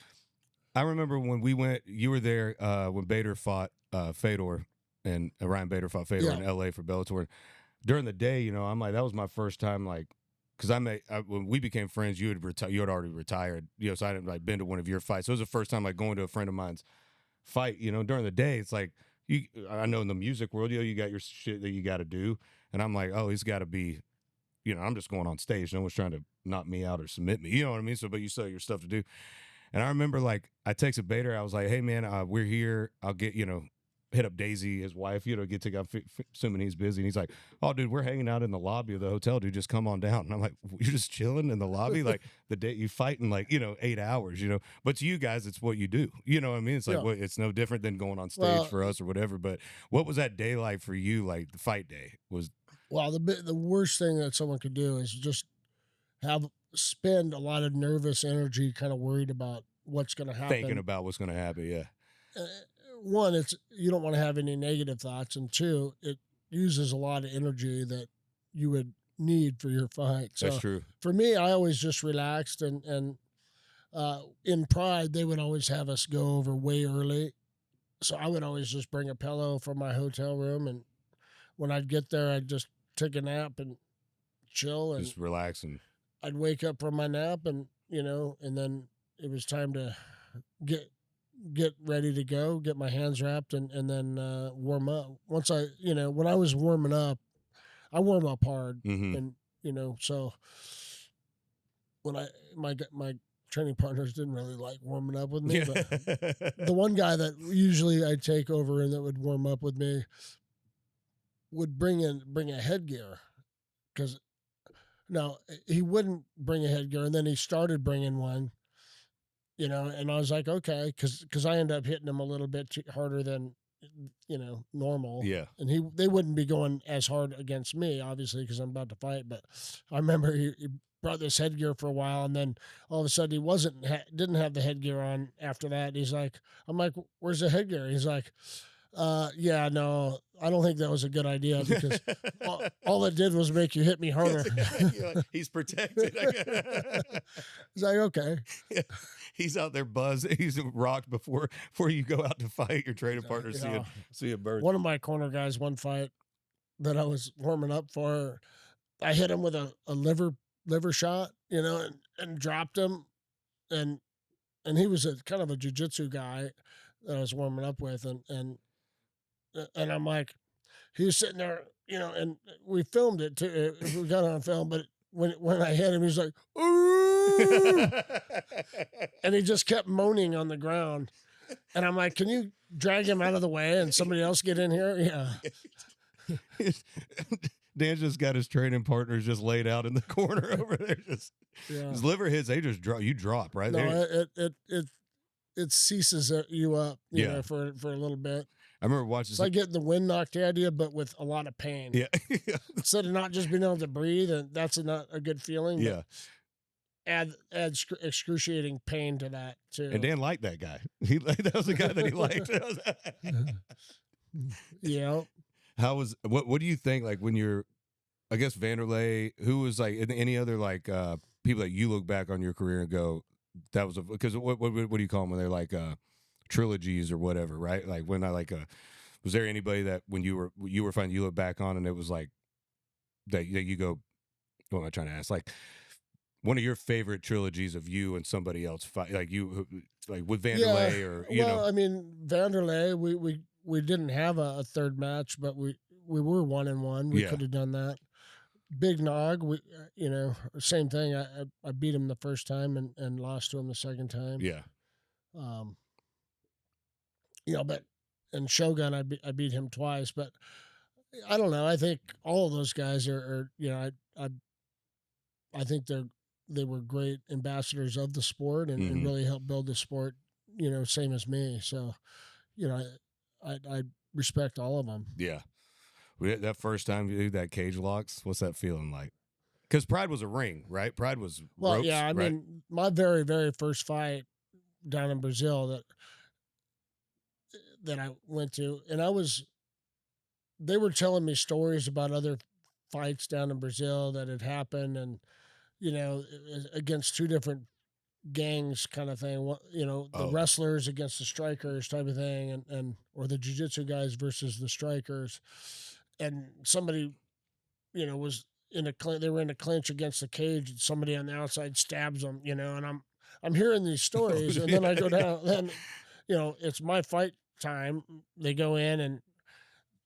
I remember when we went, you were there when Bader fought Fedor, and Ryan Bader fought Fedor in LA for Bellator. During the day, I'm like, that was my first time, like, because when we became friends, you had already retired, so I hadn't like been to one of your fights. So it was the first time like going to a friend of mine's fight. During the day, it's like I know in the music world, you got your shit that you got to do, and I'm like, oh, he's got to be, I'm just going on stage. No one's trying to knock me out or submit me. You know what I mean? So, but you still have your stuff to do. And I remember, like, I texted Bader. I was like, hey man, we're here. I'll get hit up Daisy, his wife, get to go, assuming he's busy. And he's like, oh, dude, we're hanging out in the lobby of the hotel, dude. Just come on down. And I'm like, you're just chilling in the lobby? Like, the day you fight in, like, 8 hours, But to you guys, it's what you do. You know what I mean? It's like, it's no different than going on stage for us or whatever. But what was that day like for you, like, the fight day? Well, the worst thing that someone could do is just spend a lot of nervous energy kind of worried about what's going to happen. Thinking about what's going to happen, yeah. One, you don't want to have any negative thoughts, and two, it uses a lot of energy that you would need for your fight. So that's true. For me, I always just relaxed, and in Pride, they would always have us go over way early. So I would always just bring a pillow from my hotel room, and when I'd get there, I'd just take a nap and chill and just relax, and I'd wake up from my nap, and and then it was time to get ready to go, get my hands wrapped, and then warm up. Once when I was warming up, I warm up hard, and so when my training partners didn't really like warming up with me, but the one guy that usually I'd take over and that would warm up with me would bring a headgear, because no, he wouldn't bring a headgear, and then he started bringing one. And I was like, okay, because I ended up hitting him a little bit harder than, normal. Yeah. And they wouldn't be going as hard against me, obviously, because I'm about to fight. But I remember he brought this headgear for a while, and then all of a sudden he didn't have the headgear on after that. I'm like, where's the headgear? He's like, yeah, no, I don't think that was a good idea, because all it did was make you hit me harder. He's protected. He's like, okay. Yeah. He's out there buzzed. He's rocked before you go out to fight. Your training partner see a bird. One of my corner guys, one fight that I was warming up for, I hit him with a liver shot, and dropped him, and he was a kind of a jiu-jitsu guy that I was warming up with, and I'm like, he was sitting there, and we filmed it too. We got it on film, but when I hit him, he was like, ooh, and he just kept moaning on the ground. And I'm like, can you drag him out of the way and somebody else get in here? Yeah. Dan's just got his training partners just laid out in the corner over there. Just his liver hits, they just drop. You drop right there. No, it ceases you up, you know, for a little bit. I remember watching. It's like getting the wind knocked out of you, but with a lot of pain. Yeah. Instead of not just being able to breathe, and that's not a good feeling. Yeah. Add excruciating pain to that too. And Dan liked that guy. That was the guy that he liked. Yeah. How was what do you think? Like when you're, I guess Vanderlei, who was like any other like people that you look back on your career and go, that was because what do you call them when they're like trilogies or whatever, right? Like when I like was there anybody that when you were finding you look back on and it was like that you go, what am I trying to ask? Like one of your favorite trilogies of you and somebody else fight, like you like with Vanderlei or you know. I mean Vanderlei, we didn't have a third match, but we were 1-1. We could have done that. Big Nog, you know, same thing. I beat him the first time and lost to him the second time. Yeah. You know, but and Shogun, I beat him twice, but I don't know. I think all of those guys are you know, I think they were great ambassadors of the sport and really helped build the sport, you know, same as me. So, you know, I respect all of them. Yeah. That first time you did that cage locks, what's that feeling like? Because Pride was a ring, right? Pride was ropes, yeah. I mean, my very, very first fight down in Brazil that I went to, and they were telling me stories about other fights down in Brazil that had happened, and you know, against two different gangs kind of thing, you know, the wrestlers against the strikers type of thing, and or the jiu-jitsu guys versus the strikers. And somebody, you know, was they were in a clinch against the cage, and somebody on the outside stabs them, you know, and I'm hearing these stories, and then I go down, then, you know, it's my fight time. They go in and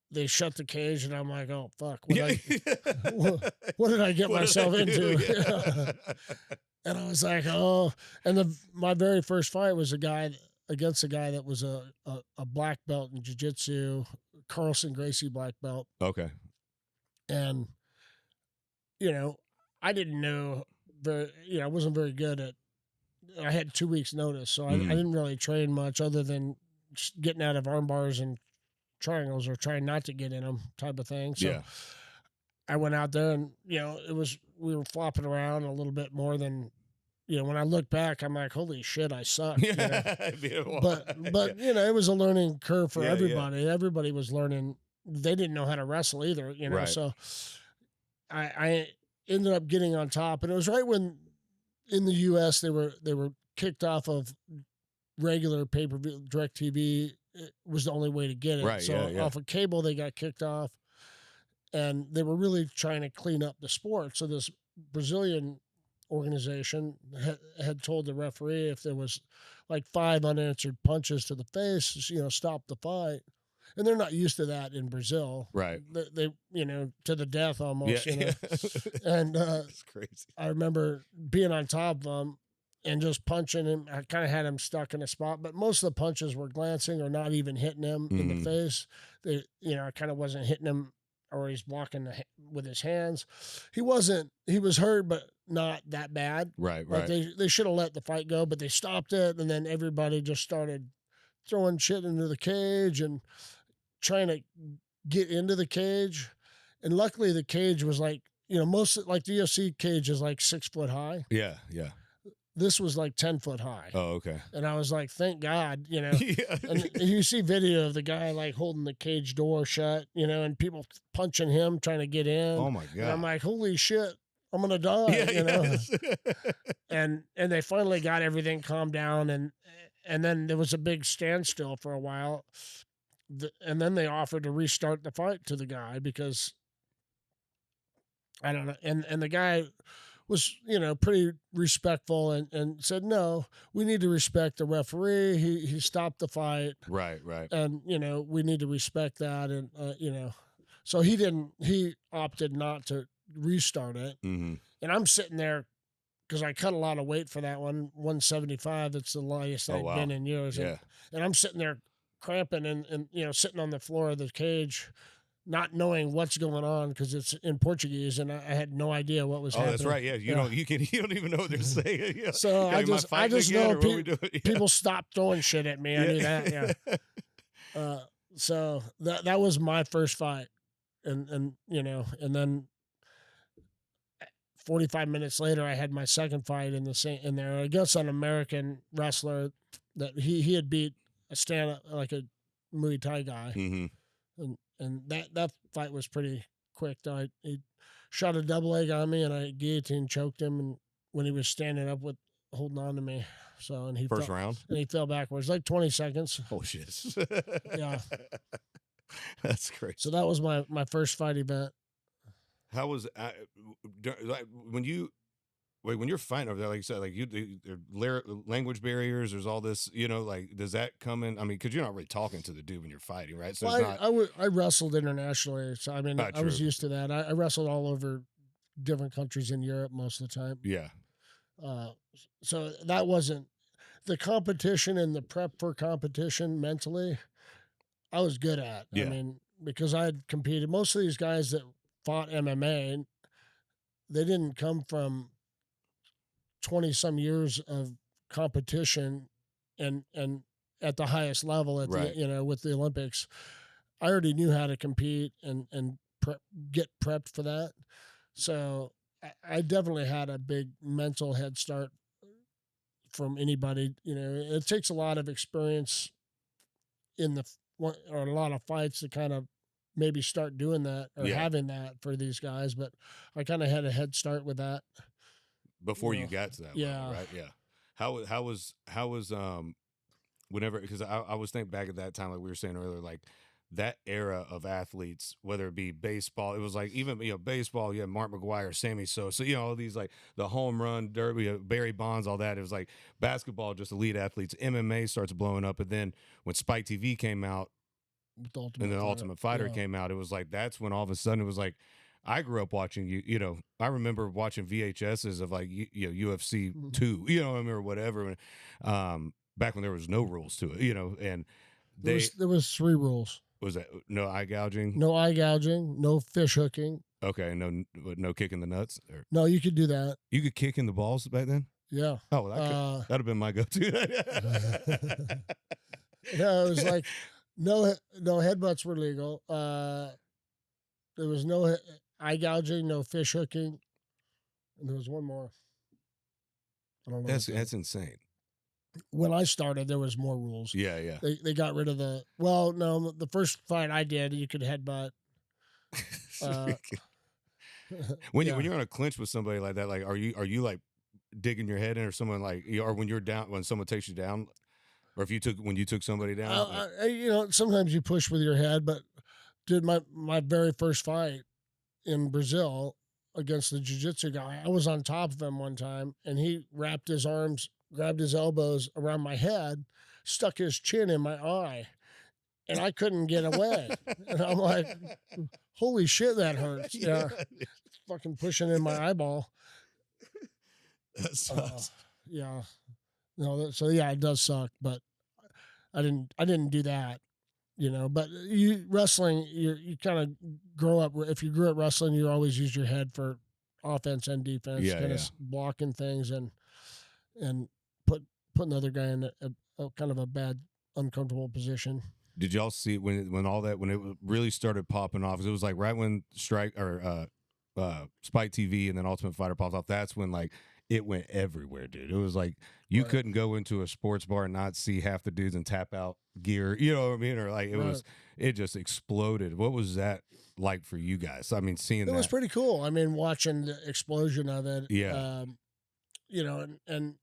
they shut the cage, and I'm like, oh fuck, what did I get myself into? And I was like, oh, and my very first fight was against a guy that was a black belt in jiu-jitsu, Carlson Gracie black belt. Okay. And, you know, I didn't know I wasn't very good I had 2 weeks notice. So I didn't really train much other than just getting out of arm bars and triangles or trying not to get in them type of thing. So I went out there and, you know, we were flopping around a little bit more than, you know, when I look back, I'm like, holy shit, I suck. You know? But you know, it was a learning curve for everybody. Yeah. Everybody was learning. They didn't know how to wrestle either, you know. Right. So I ended up getting on top, and it was right when in the U.S. they were kicked off of regular pay-per-view. DirecTV was the only way to get it. Right, so off of cable they got kicked off, and they were really trying to clean up the sport. So this Brazilian organization had told the referee if there was like 5 unanswered punches to the face, you know, stop the fight. And they're not used to that in Brazil. Right. They you know, to the death almost, you know. And it's crazy. I remember being on top of him and just punching him. I kind of had him stuck in a spot, but most of the punches were glancing or not even hitting him in the face. They, you know, I kind of wasn't hitting him, or he's blocking with his hands. He was hurt, but not that bad. Right, like they should have let the fight go, but they stopped it, and then everybody just started throwing shit into the cage and trying to get into the cage. And luckily the cage was like, you know, like the UFC cage is like 6 foot high. Yeah, yeah. This was like 10 foot high. Oh, okay. And I was like, thank God, you know. And you see video of the guy like holding the cage door shut, you know, and people punching him trying to get in. Oh my God. And I'm like, holy shit, I'm gonna die, you know. and they finally got everything calmed down, and then there was a big standstill for a while. And then they offered to restart the fight to the guy because I don't know. And the guy was, you know, pretty respectful and said, no, we need to respect the referee. He stopped the fight. Right, right. And, you know, we need to respect that. And, you know, so he opted not to restart it. Mm-hmm. And I'm sitting there because I cut a lot of weight for that one, 175. It's the lightest I've been in years. Yeah. And I'm sitting there cramping and sitting on the floor of the cage, not knowing what's going on because it's in Portuguese, and I had no idea what was happening. Oh, that's right. Yeah, you don't even know what they're saying. Yeah. So I just know people stop throwing shit at me. I knew that. Yeah. So that was my first fight, and then 45 minutes later, I had my second fight in there against an American wrestler that he had beat a stand like a Muay Thai guy. Mm-hmm. And that fight was pretty quick. Though he shot a double leg on me, and I guillotine choked him. And when he was standing up holding on to me, and he first round, and he fell backwards like 20 seconds. Oh shit! Yeah, that's great. So that was my first fight event. How was when you're fighting over there, like you said, like there language barriers, there's all this, like, does that come in? I mean, because you're not really talking to the dude when you're fighting, right? So I wrestled internationally, so I mean, I was used to that. I wrestled all over different countries in Europe most of the time. Yeah. So that wasn't the competition and the prep for competition mentally. I was good at. Yeah. I mean, because I had competed. Most of these guys that fought MMA, they didn't come from 20 some years of competition and at the highest level at right. With the Olympics. I already knew how to compete and get prepped for that. So I definitely had a big mental head start from anybody. It takes a lot of experience or a lot of fights to kind of maybe start doing that or having that for these guys. But I kind of had a head start with that before you got to that level, right? Yeah. How was whenever, because I was thinking back at that time, like we were saying earlier, like that era of athletes, whether it be baseball, it was like even baseball, you had Mark McGwire, Sammy Sosa, all these like the home run derby, Barry Bonds, all that. It was like basketball, just elite athletes. MMA starts blowing up, and then when Spike TV came out, and then Ultimate Fighter came out, it was like that's when all of a sudden it was like I grew up watching I remember watching VHSs of like UFC 2, or whatever, back when there was no rules to it, and there was 3 rules. Was that no eye gouging? No eye gouging, no fish hooking. Okay, no kicking the nuts? No, you could do that. You could kick in the balls back then? Yeah. Oh, that'd have been my go-to. Yeah, it was like no headbutts were legal. There was no eye gouging, no fish hooking, and there was one more. I don't know. That's insane. When I started, there was more rules. Yeah. They got rid of the first fight I did, you could headbutt. When you're in a clinch with somebody like that, like are you like digging your head in, or someone like, or when you're down, when someone takes you down, or when you took somebody down? Sometimes you push with your head, but dude, my very first fight in Brazil against the jiu-jitsu guy, I was on top of him one time, and he wrapped his arms, grabbed his elbows around my head, stuck his chin in my eye, and I couldn't get away. And I'm like, holy shit, that hurts. Yeah. Fucking pushing in my eyeball. That sucks. Yeah. No, so yeah, it does suck, but I didn't do that, but wrestling, you kind of grow up. If you grew up wrestling, you always use your head for offense and defense, of blocking things and putting the other guy in a kind of a bad, uncomfortable position. Did y'all see when it really started popping off? 'Cause it was like right when Spike TV and then Ultimate Fighter popped off. That's when like it went everywhere, dude. It was like you couldn't go into a sports bar and not see half the dudes in tap out gear. You know what I mean? Or like it just exploded. What was that like for you guys? I mean, seeing that. It was pretty cool. I mean, watching the explosion of it. Yeah. And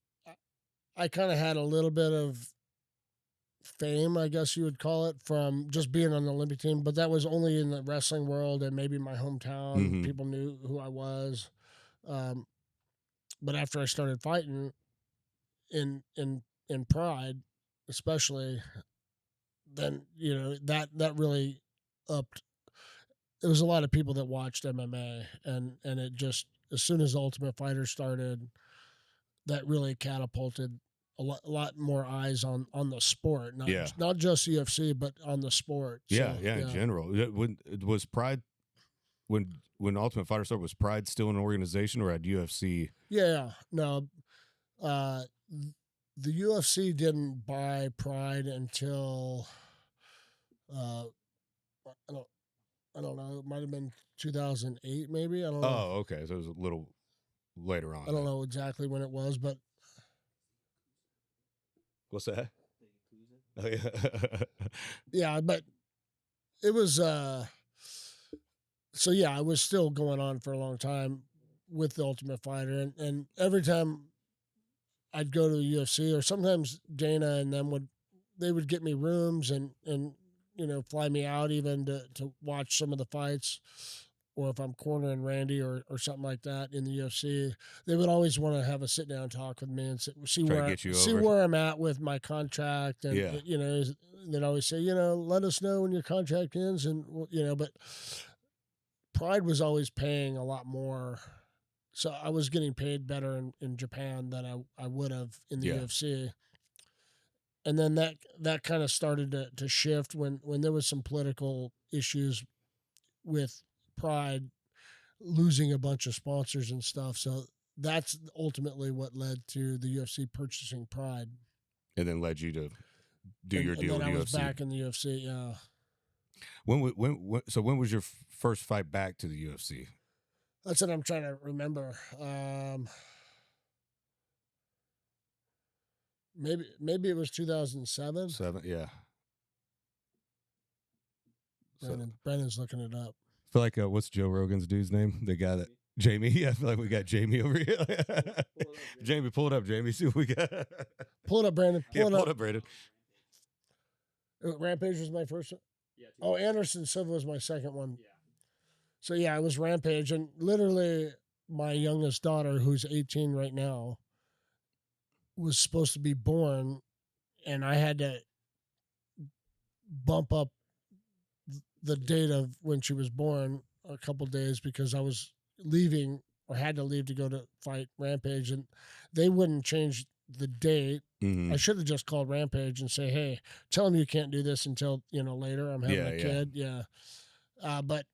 I kind of had a little bit of fame, I guess you would call it, from just being on the Olympic team, but that was only in the wrestling world and maybe my hometown. Mm-hmm. People knew who I was. But after I started fighting in Pride, especially, then that really upped. There was a lot of people that watched MMA, and it just, as soon as Ultimate Fighter started, that really catapulted a lot more eyes on the sport, Yeah. not just UFC, but on the sport. Yeah, So, in general. When was Pride when Ultimate Fighter started, was Pride still an organization or had UFC? Yeah, no, the UFC didn't buy Pride until uh, I don't I don't know. It might have been 2008, maybe. I don't know. Oh, okay. So it was a little later on. I don't know exactly when it was, but What's that? Oh, yeah. yeah, but it was so yeah, it was still going on for a long time with the Ultimate Fighter, and every time I'd go to the UFC, or sometimes Dana and them would get me rooms and fly me out even to watch some of the fights, or if I'm cornering Randy or something like that in the UFC, they would always want to have a sit down talk with me and see Try to get you over. where I'm at with my contract, and Yeah. they'd always say, let us know when your contract ends, and but Pride was always paying a lot more. So I was getting paid better in Japan than I would have in the UFC. And then that kind of started to shift when there was some political issues with Pride losing a bunch of sponsors and stuff. So that's ultimately what led to the UFC purchasing Pride. And then led you to do your deal and then with I UFC. was back in the UFC, yeah. When was your first fight back to the UFC? That's what I'm trying to remember. Maybe it was 2007. Yeah. Brandon's looking it up. I feel like what's Joe Rogan's dude's name? The guy that Jamie. Yeah, I feel like we got Jamie over here. Jamie, pull it up. Jamie, see what we got. Pull it up, Brandon. Pull it up, Brandon. Rampage was my first one. Yeah, Oh, Anderson Silva was my second one. Yeah. So yeah, it was Rampage, and literally my youngest daughter, who's 18 right now, was supposed to be born, and I had to bump up the date of when she was born a couple days because I was leaving or had to leave to go to fight Rampage, and they wouldn't change the date. Mm-hmm. I should have just called Rampage and say, "Hey, tell them you can't do this until later. I'm having a kid." Yeah, but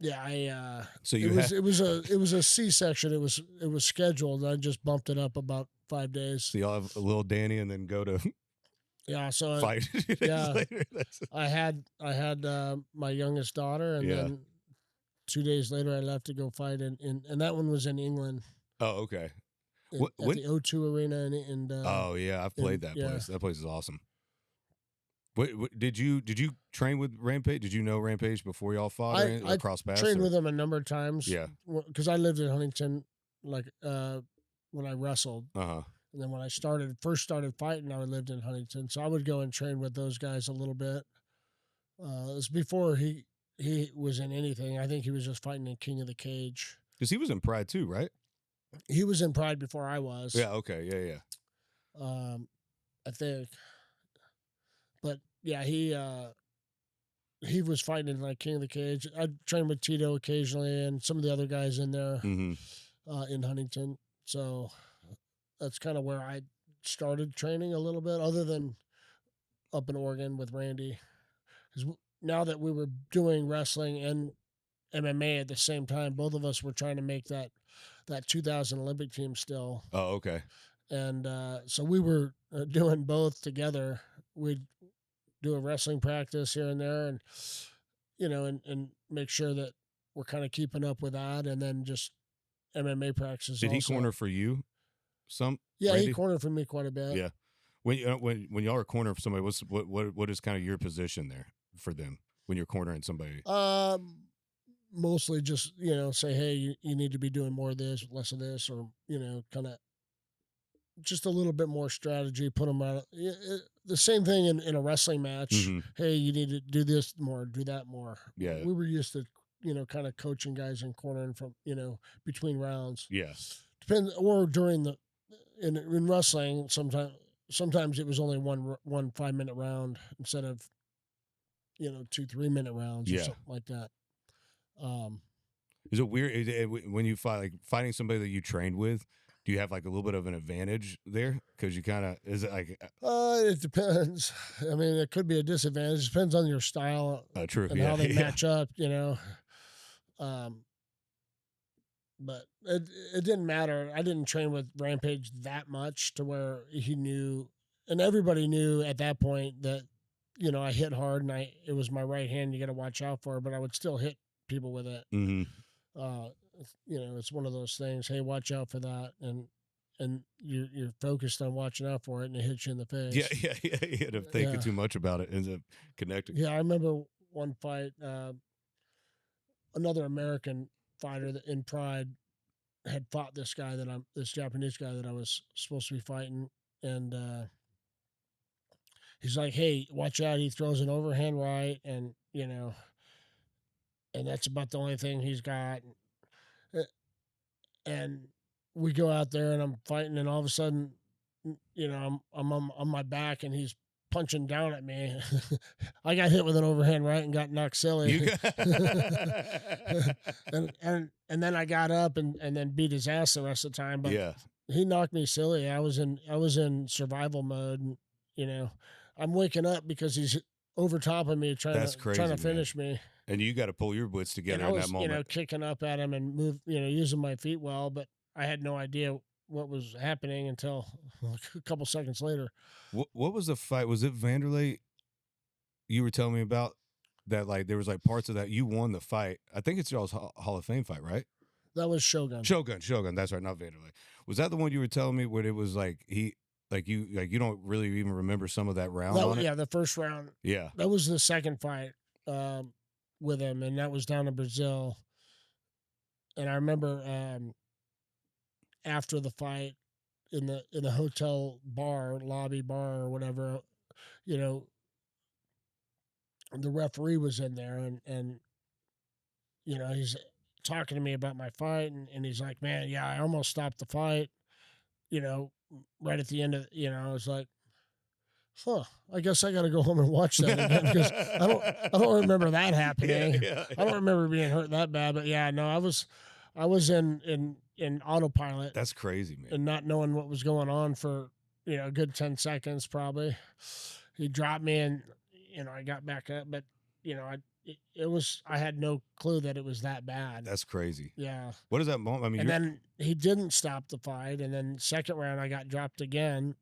yeah, so it was a C-section. It was scheduled. I just bumped it up about 5 days. So y'all have a little Danny and then go to so fight. Later. I had my youngest daughter, and then 2 days later I left to go fight and that one was in England. Oh, okay. At the O2 Arena and oh yeah, I've played that place. That place is awesome. What did you train with Rampage? Did you know Rampage before y'all fought or cross paths? I trained with him a number of times. Yeah, because I lived in Huntington, like when I wrestled. And then when I first started fighting, I lived in Huntington, so I would go and train with those guys a little bit. It was before he was in anything. I think he was just fighting in King of the Cage. Because he was in Pride too, right? He was in Pride before I was. Yeah. Okay. Yeah. I think, but yeah, he was fighting in like King of the Cage. I trained with Tito occasionally and some of the other guys in there in Huntington. So that's kind of where I started training a little bit, other than up in Oregon with Randy. Because now that we were doing wrestling and MMA at the same time, both of us were trying to make that 2000 Olympic team still. Oh, okay. And so we were doing both together. We'd do a wrestling practice here and there, and and make sure that we're kind of keeping up with that, and then just MMA practices. Did he corner for you? Yeah, Randy? He cornered for me quite a bit. Yeah. When y'all are cornering for somebody, what is kind of your position there for them when you're cornering somebody? Mostly just say, hey, you need to be doing more of this, less of this, or kind of just a little bit more strategy. Put them out. The same thing in a wrespling match. Mm-hmm. Hey, you need to do this more, do that more. Yeah, we were used to kind of coaching guys and cornering from between rounds. Yeah, depends. Or during the in wrestling, sometimes it was only one 5 minute round instead of 2 3 minute rounds or something like that. Is it weird when you fight, like fighting somebody that you trained with? Do you have like a little bit of an advantage there? Because you kind of is it like It depends. I mean, it could be a disadvantage. It depends on your style true, and yeah, how they yeah. match up, you know. But it didn't matter. I didn't train with Rampage that much to where he knew, and everybody knew at that point that, you know, I hit hard and it was my right hand you got to watch out for, but I would still hit people with it. Mm-hmm. You know, it's one of those things. Hey, watch out for that, and you're focused on watching out for it, and it hits you in the face. Yeah. And if thinking too much about it, ends up connecting. Yeah, I remember one fight. Another American fighter in Pride had fought this Japanese guy that I was supposed to be fighting, and he's like, "Hey, watch out! He throws an overhand right, and you know, and that's about the only thing he's got." And we go out there, and I'm fighting, and all of a sudden, you know, I'm on my back, and he's punching down at me. I got hit with an overhand right and got knocked silly. and then I got up and then beat his ass the rest of the time. But yeah, he knocked me silly. I was in survival mode. And, you know, I'm waking up because he's over top of me trying to finish me. And you got to pull your wits together in that moment. You know, kicking up at him and using my feet well, but I had no idea what was happening until a couple seconds later. What was the fight? Was it Vanderlei you were telling me about? That like there was like parts of that you won the fight. I think it's y'all's Hall of Fame fight, right? That was Shogun. Shogun. That's right, not Vanderlei. Was that the one you were telling me where it was like you don't really even remember some of that round? Yeah, the first round. Yeah, that was the second fight with him, and that was down in Brazil. And I remember after the fight in the hotel lobby bar or whatever, you know, the referee was in there and you know, he's talking to me about my fight and he's like, "Man, yeah, I almost stopped the fight." You know, right at the end of, you know, I was like, I guess I got to go home and watch that again because I don't remember that happening. Yeah. I don't remember being hurt that bad, but yeah, no, I was in autopilot. That's crazy, man. And not knowing what was going on for, you know, a good 10 seconds probably. He dropped me and, you know, I got back up, but, you know, I had no clue that it was that bad. That's crazy. Yeah. What is that moment? I mean, and then he didn't stop the fight. And then second round, I got dropped again.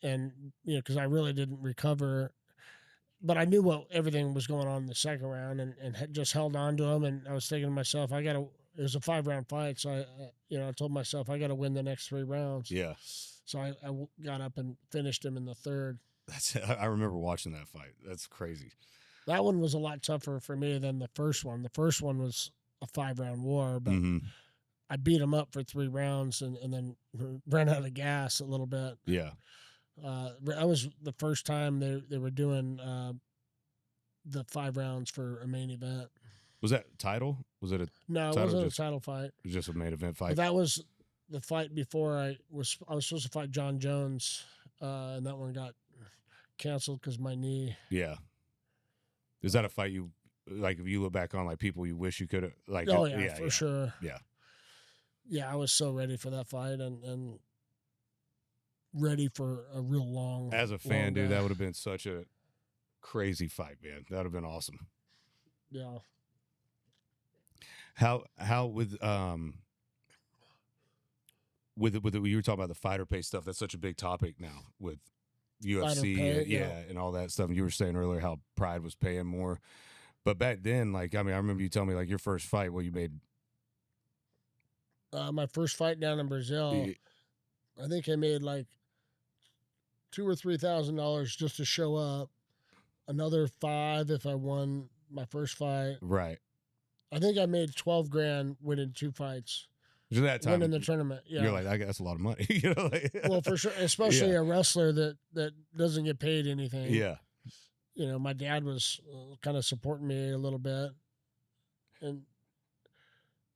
And, you know, because I really didn't recover. But I knew what everything was going on in the second round and had just held on to him. And I was thinking to myself, it was a 5-round fight. So, I told myself, I got to win the next 3 rounds. Yeah. So I got up and finished him in the third. I remember watching that fight. That's crazy. That one was a lot tougher for me than the first one. The first one was a 5-round war, but I beat him up for 3 rounds and then ran out of gas a little bit. Yeah. That was the first time they were doing the 5 rounds for a main event. Was that title? Was it a No, it wasn't a title fight. It was just a main event fight. But that was the fight before I was supposed to fight John Jones, and that one got canceled because my knee. Yeah. Is that a fight you like? If you look back on like people you wish you could have like? Oh yeah, for sure. Yeah. Yeah, I was so ready for that fight and ready for a real long. As a fan, dude, that would have been such a crazy fight, man. That would have been awesome. Yeah. How with you were talking about the fighter pay stuff. That's such a big topic now with UFC, and all that stuff. And you were saying earlier how Pride was paying more, but back then, like, I mean, I remember you telling me like your first fight, you made. My first fight down in Brazil, I think I made like $2,000 or $3,000 just to show up. Another $5,000 if I won my first fight. Right. I think I made $12,000 winning 2 fights. So that time winning the tournament, yeah. You're like, that's a lot of money, you know. Like, well, for sure, especially a wrestler that doesn't get paid anything. Yeah. You know, my dad was kind of supporting me a little bit, and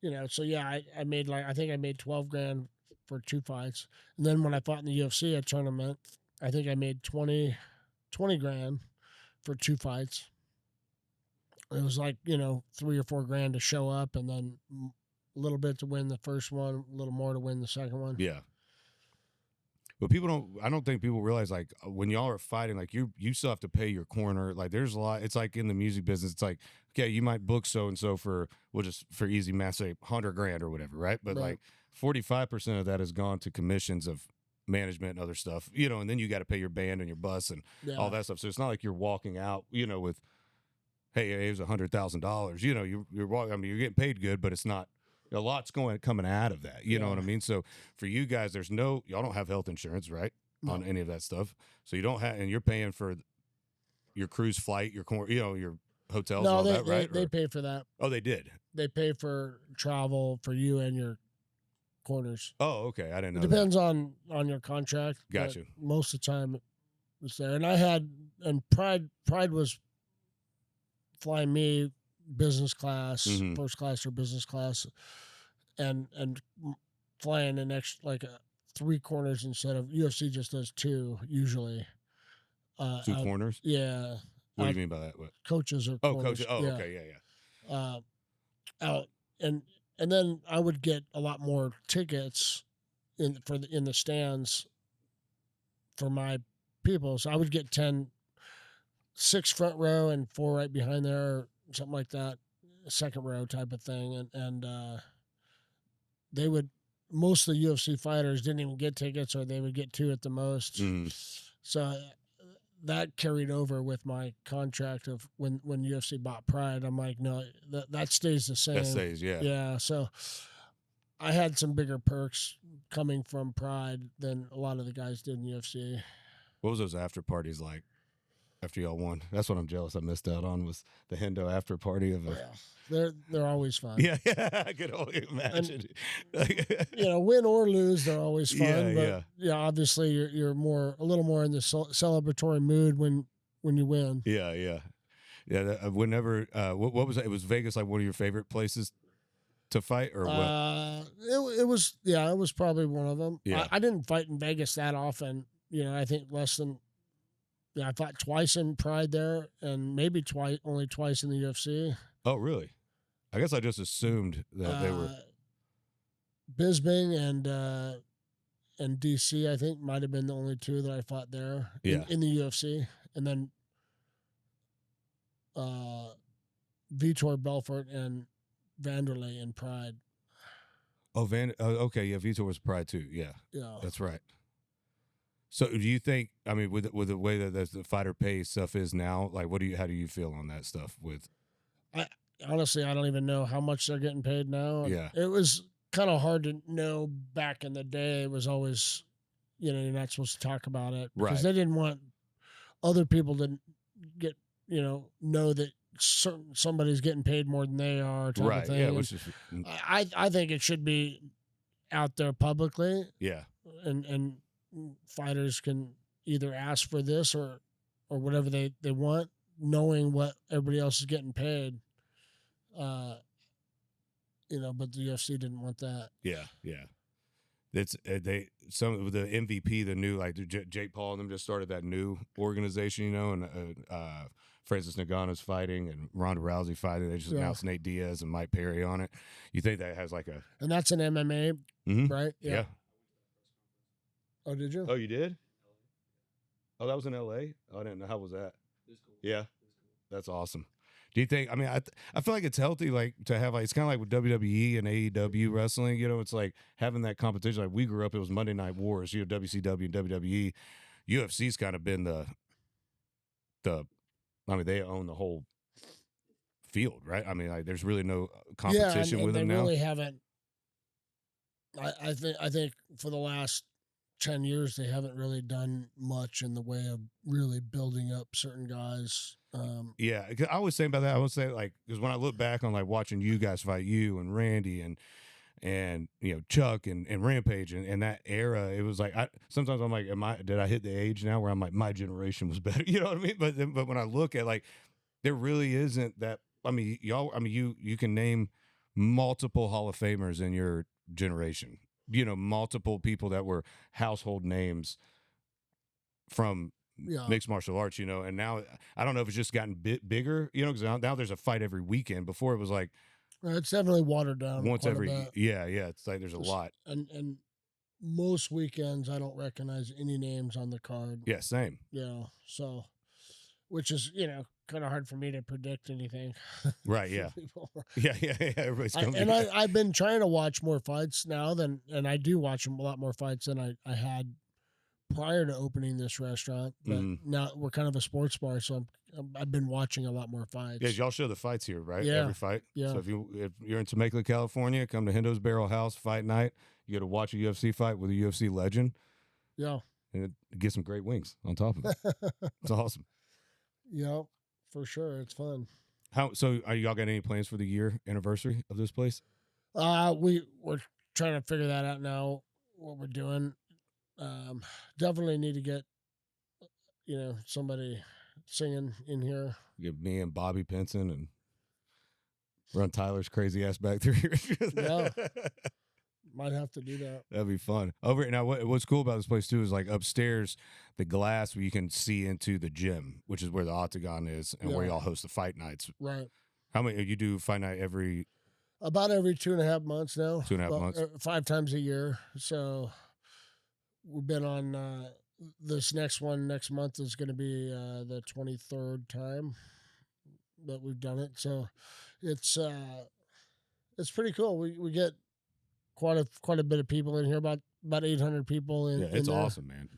you know, so yeah, I made I think I made $12,000 for 2 fights, and then when I fought in the UFC a tournament, I think I made $20,000 for 2 fights. It was like, you know, $3,000 or $4,000 to show up, and then a little bit to win the first one, a little more to win the second one. Yeah. But I don't think people realize, like, when y'all are fighting, like, you still have to pay your corner. Like, there's a lot. It's like in the music business, it's like, okay, you might book so-and-so we'll just, for easy math, say $100,000 or whatever, right? But Right. like 45% of that has gone to commissions of management and other stuff, and then you got to pay your band and your bus and all that stuff. So it's not like you're walking out, with, hey, it was $100,000. You're walking. I mean, you're getting paid good, but it's not a lot's coming out of that. You know what I mean? So for you guys, y'all don't have health insurance, right? No. On any of that stuff. So you don't have, and you're paying for your cruise flight, your hotels, No, all they, that, right? they pay for that. Oh, they did. They pay for travel for you and your corners. Oh, okay. I didn't know. It depends on your contract. Got you. Most of the time, it's there. And Pride was flying me business class, first class or business class, and flying an extra like 3 corners instead of UFC just does 2 usually. 2 corners. Yeah. What do you mean by that? What? Coaches or oh, corners. coaches. Oh, yeah. okay, yeah. Out and then I would get a lot more tickets in the stands for my people. So I would get 6 front row and 4 right behind there, or something like that, second row type of thing. And they would, most of the UFC fighters didn't even get tickets, or they would get 2 at the most. So that carried over with my contract of when UFC bought Pride. I'm like, no, that stays the same. That stays, yeah. Yeah. So I had some bigger perks coming from Pride than a lot of the guys did in UFC. What was those after parties like after y'all won? That's what I'm jealous I missed out on, was the Hendo after party of They're always fun. Yeah, I could only imagine. Win or lose, they're always fun. Yeah, but obviously you're a little more in the celebratory mood when you win. Yeah. Whenever what was it? It was Vegas, like one of your favorite places to fight, or what? It was probably one of them. Yeah. I didn't fight in Vegas that often. I think less than. Yeah, I fought twice in Pride there, and maybe only twice in the UFC. Oh, really? I guess I just assumed that they were Bisbing and DC. I think might have been the only 2 that I fought there. Yeah. In the UFC, and then Vitor Belfort and Vanderlei in Pride. Oh, okay, yeah, Vitor was Pride too. Yeah, that's right. So, do you think? I mean, with the way that the fighter pay stuff is now, like, how do you feel on that stuff? Honestly, I don't even know how much they're getting paid now. Yeah, it was kind of hard to know back in the day. It was always, you're not supposed to talk about it because they didn't want other people to get, know that somebody's getting paid more than they are. Type of thing. Yeah, I think it should be out there publicly. Yeah, and fighters can either ask for this or whatever they want, knowing what everybody else is getting paid. But the UFC didn't want that. Yeah. It's the MVP, the new, like, Jake Paul and them just started that new organization, and Francis Ngannou's fighting and Ronda Rousey fighting. They just announced Nate Diaz and Mike Perry on it. You think that has and that's an MMA, right? Yeah. Oh, did you? Oh, you did? Oh, that was in LA? Oh, I didn't know. How was that? It was cool. Yeah. That's awesome. Do you think? I mean, I feel like it's healthy, like, to have, like, it's kind of like with WWE and AEW wrestling. It's like having that competition. Like, we grew up, it was Monday Night Wars. WCW and WWE. UFC's kind of been the. I mean, they own the whole field, right? I mean, like, there's really no competition with them now. They really haven't. I think for the last 10 years they haven't really done much in the way of really building up certain guys. Yeah, I was saying about that. I would say, like, because when I look back on, like, watching you guys fight, you and Randy and Chuck and Rampage and that era, it was like, sometimes I'm like, did I hit the age now where I'm like, my generation was better? You know what I mean? But when I look at, like, there really isn't that. I mean, you can name multiple Hall of Famers in your generation. Multiple people that were household names from mixed martial arts, and now I don't know if it's just gotten bigger, because now there's a fight every weekend. Before it was like, it's definitely watered down once every, yeah, it's like there's a lot. And most weekends I don't recognize any names on the card. Yeah, same. So which is kind of hard for me to predict anything. Right. Yeah. Yeah. Everybody's coming. I've been trying to watch more fights now and I do watch a lot more fights than I had prior to opening this restaurant. But now we're kind of a sports bar, so I've been watching a lot more fights. Yeah, y'all show the fights here, right? Yeah. Every fight. Yeah. So if you're in Temecula, California, come to Hendo's Barrel House Fight Night. You get to watch a UFC fight with a UFC legend. Yeah. And get some great wings on top of it. It's awesome. Yeah, for sure. It's fun. So are y'all got any plans for the year anniversary of this place? We're trying to figure that out now, what we're doing. Definitely need to get somebody singing in here. Get me and Bobby Pinson and run Tyler's crazy ass back through here. Yeah. Might have to do that. That'd be fun. Over now, what's cool about this place too is like upstairs, the glass where you can see into the gym, which is where the octagon is and where y'all host the fight nights. Right. How many you do fight night about every 2.5 months now. 2.5 months. 5 times a year. So we've been on this next one next month is going to be the 23rd time that we've done it. So it's pretty cool. We get quite a bit of people in here, about 800 people in. Yeah, it's in there. awesome, man.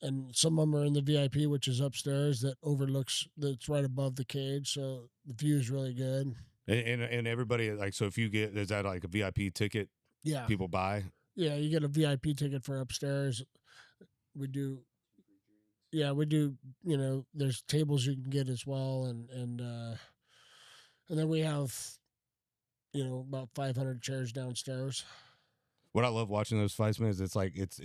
And some of them are in the VIP, which is upstairs, that's right above the cage, so the view is really good. And everybody, like, so if you is that like a VIP ticket? Yeah, people buy. Yeah, you get a VIP ticket for upstairs. We do. Yeah, we do. There's tables you can get as well, and then we have about 500 chairs downstairs. What I love watching those fights, man, is it's like it's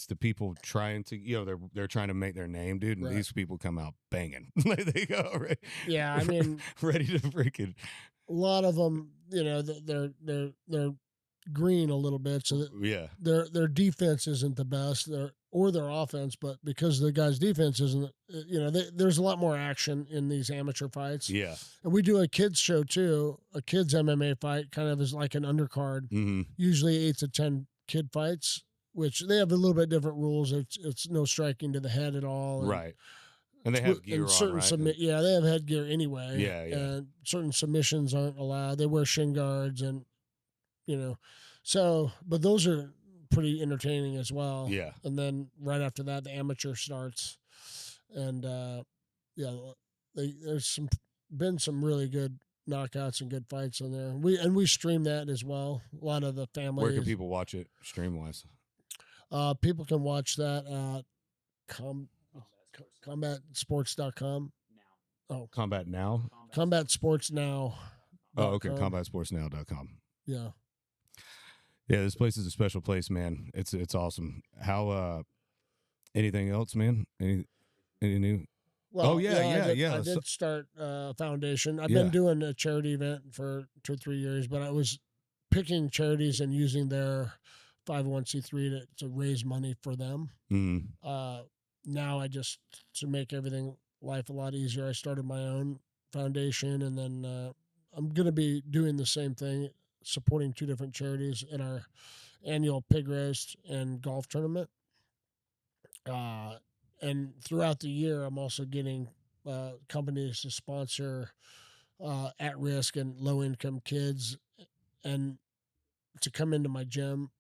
the people trying to they're trying to make their name, dude, and these people come out banging. They go right. Yeah, I mean, ready to freaking. A lot of them, they're green a little bit, so their defense isn't the best, or their offense, but because the guy's defense isn't, there's a lot more action in these amateur fights. Yeah, and we do a kids show too, a kids MMA fight, kind of is like an undercard. Usually 8 to 10 kid fights, which they have a little bit different rules. It's no striking to the head at all, right? And they have gear on, right? Yeah, they have headgear anyway. Yeah. And certain submissions aren't allowed. They wear shin guards and, so, but those are pretty entertaining as well. Yeah. And then right after that, the amateur starts. And, there's been some really good knockouts and good fights in there. We stream that as well. A lot of the families. Where can people watch it stream-wise? People can watch that at combatsports.com. Oh, Combat Now? Combat Sports Now. Oh, okay. Combatsportsnow.com. Yeah. Yeah, this place is a special place, man. It's awesome. How anything else, man? Any new? Well, yeah. I did start a foundation. I've been doing a charity event for 2 or 3 years, but I was picking charities and using their 501c3 to raise money for them. Now to make life a lot easier, I started my own foundation, and then I'm going to be doing the same thing, supporting 2 different charities in our annual pig roast and golf tournament. And throughout the year, I'm also getting companies to sponsor at-risk and low-income kids and to come into my gym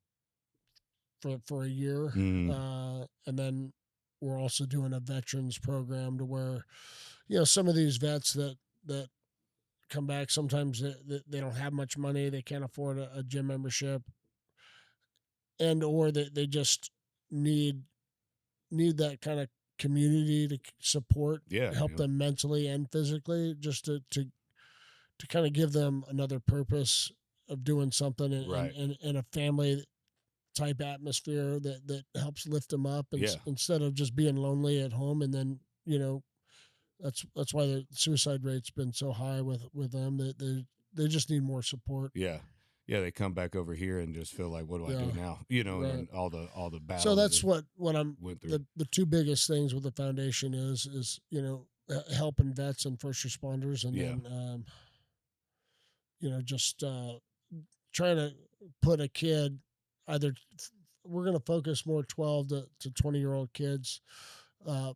for a year. And then we're also doing a veterans program to where, some of these vets that come back, sometimes they don't have much money. They can't afford a gym membership, or they just need that kind of community to support, help them mentally and physically, just to kind of give them another purpose of doing something in a family type atmosphere that helps lift them up instead of just being lonely at home. And then, that's why the suicide rate's been so high with them. They just need more support. Yeah. They come back over here and just feel like, what do I do now? And all the battles. So that's what I'm went through. The 2 biggest things with the foundation is helping vets and first responders, and then just trying to put a kid either focus more 12 to 20-year-old kids. You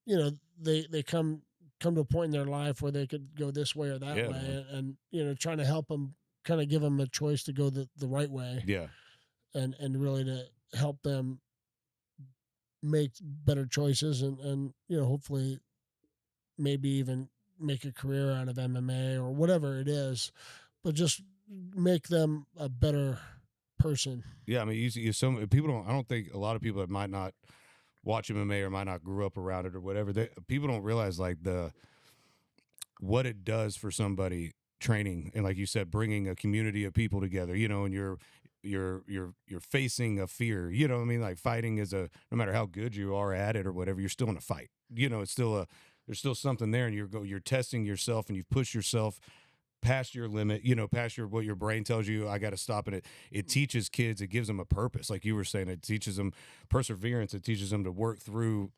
know, they come to a point in their life where they could go this way or that Yeah, way, man. and you know, trying to help them, kind of give them a choice to go the right way, Yeah. and really to help them make better choices, and you know, hopefully maybe even make a career out of MMA or whatever it is, but just make them a better person. Yeah, I mean, some people don't. I don't think a lot of people that might not watch MMA or might not grew up around it or whatever. People don't realize like what it does for somebody training, and like you said, bringing a community of people together. You know, and you're facing a fear. You know what I mean? Like fighting is no matter how good you are at it or whatever, you're still in a fight. You know, it's still there's still something there, and you're testing yourself, and you've pushed yourself past your limit, you know, past what your brain tells you, I got to stop. And it teaches kids, it gives them a purpose. Like you were saying, it teaches them perseverance. It teaches them to work through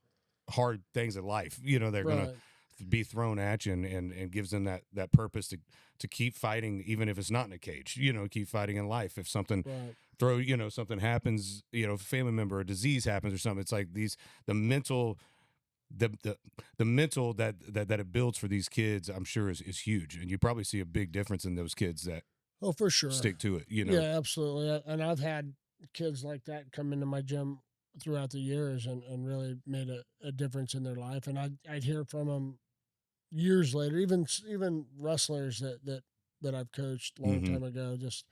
hard things in life. You know, they're going to be thrown at you, and gives them that purpose to keep fighting, even if it's not in a cage, you know, keep fighting in life. If something something happens, you know, family member, a disease happens or something, it's like the mental, the mental that it builds for these kids, I'm sure is huge. And you probably see a big difference in those kids that for sure stick to it, you know. Yeah, absolutely. And I've had kids like that come into my gym throughout the years, and really made a difference in their life. And I'd hear from them years later, even wrestlers that I've coached a long time ago, just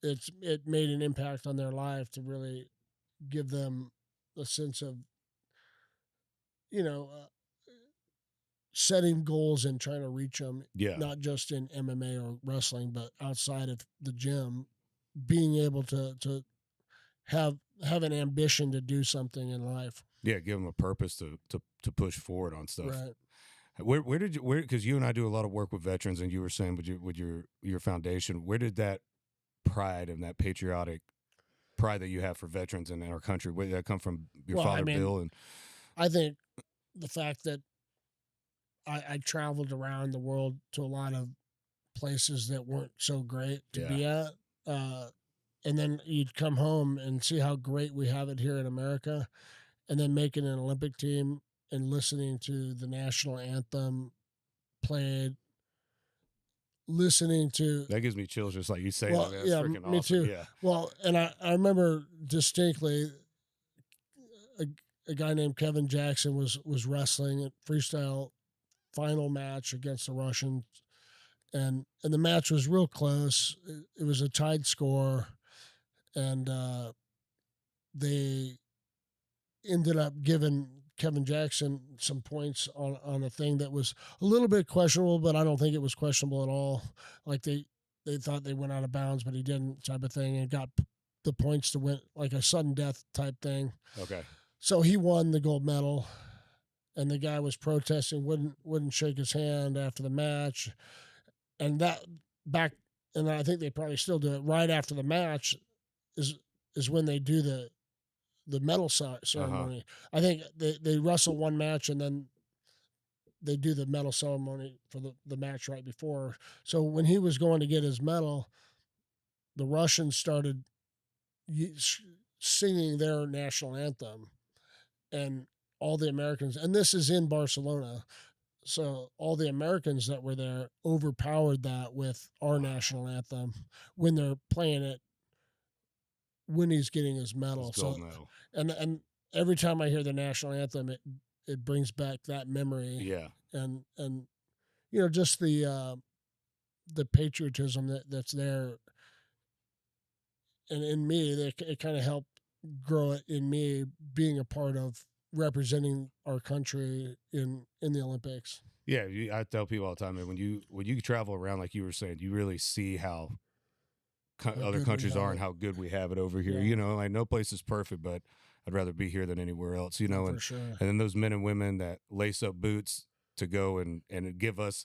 it made an impact on their life to really give them a sense of, you know, setting goals and trying to reach them, Yeah. not just in MMA or wrestling, but outside of the gym, being able to have an ambition to do something in life. Yeah, give them a purpose to push forward on stuff. Right. Where did you, because you and I do a lot of work with veterans, and you were saying with your foundation, where did that pride and that patriotic pride that you have for veterans in our country, where did that come from? Your father, Bill? And I think the fact that I traveled around the world to a lot of places that weren't so great to be at. And then you'd come home and see how great we have it here in America, and then making an Olympic team and listening to the national anthem played, listening to... That gives me chills just like you say. Well, That's yeah, freaking me awesome. too. Yeah. Well, and I remember distinctly a guy named Kevin Jackson was wrestling at freestyle final match against the Russians, and the match was real close. It was a tied score, and they ended up giving Kevin Jackson some points on a thing that was a little bit questionable, but I don't think it was questionable at all. Like they thought they went out of bounds, but he didn't, type of thing, and got the points to win, like a sudden death type thing. Okay. So he won the gold medal, and the guy was protesting, wouldn't shake his hand after the match. And and I think they probably still do it, right after the match is when they do the medal ceremony. I think they wrestle one match, and then they do the medal ceremony for the match right before. So when he was going to get his medal, the Russians started singing their national anthem, and all the Americans, and this is in Barcelona, so all the Americans that were there overpowered that with our national anthem when they're playing it, when he's getting his medal. His gold medal. And every time I hear the national anthem, it brings back that memory. Yeah. And you know, just the patriotism that's there, and in me, it kind of helped grow it in me, being a part of representing our country in the Olympics. Yeah, I tell people all the time, man, when you travel around, like you were saying, you really see how other countries are and how good we have it over here. Yeah. You know, like no place is perfect, but I'd rather be here than anywhere else. You know, For and sure. and then those men and women that lace up boots to go and give us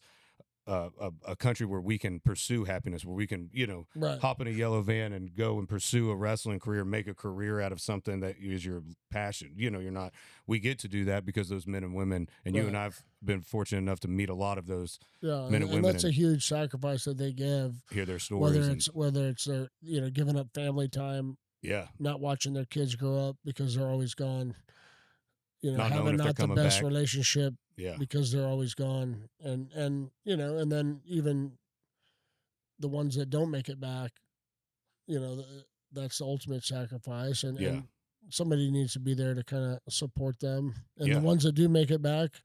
a country where we can pursue happiness, where we can, you know, hop in a yellow van and go and pursue a wrestling career, make a career out of something that is your passion. You know, we get to do that because those men and women, and you and I've been fortunate enough to meet a lot of those men and women. And that's a huge sacrifice that they give. Hear their stories. Whether it's their, you know, giving up family time Yeah. not watching their kids grow up because they're always gone. Not knowing Having if they're not the coming best back. relationship Yeah. because they're always gone, and and then even the ones that don't make it back, that's the ultimate sacrifice, and Yeah. somebody needs to be there to kind of support them. And Yeah. the ones that do make it back,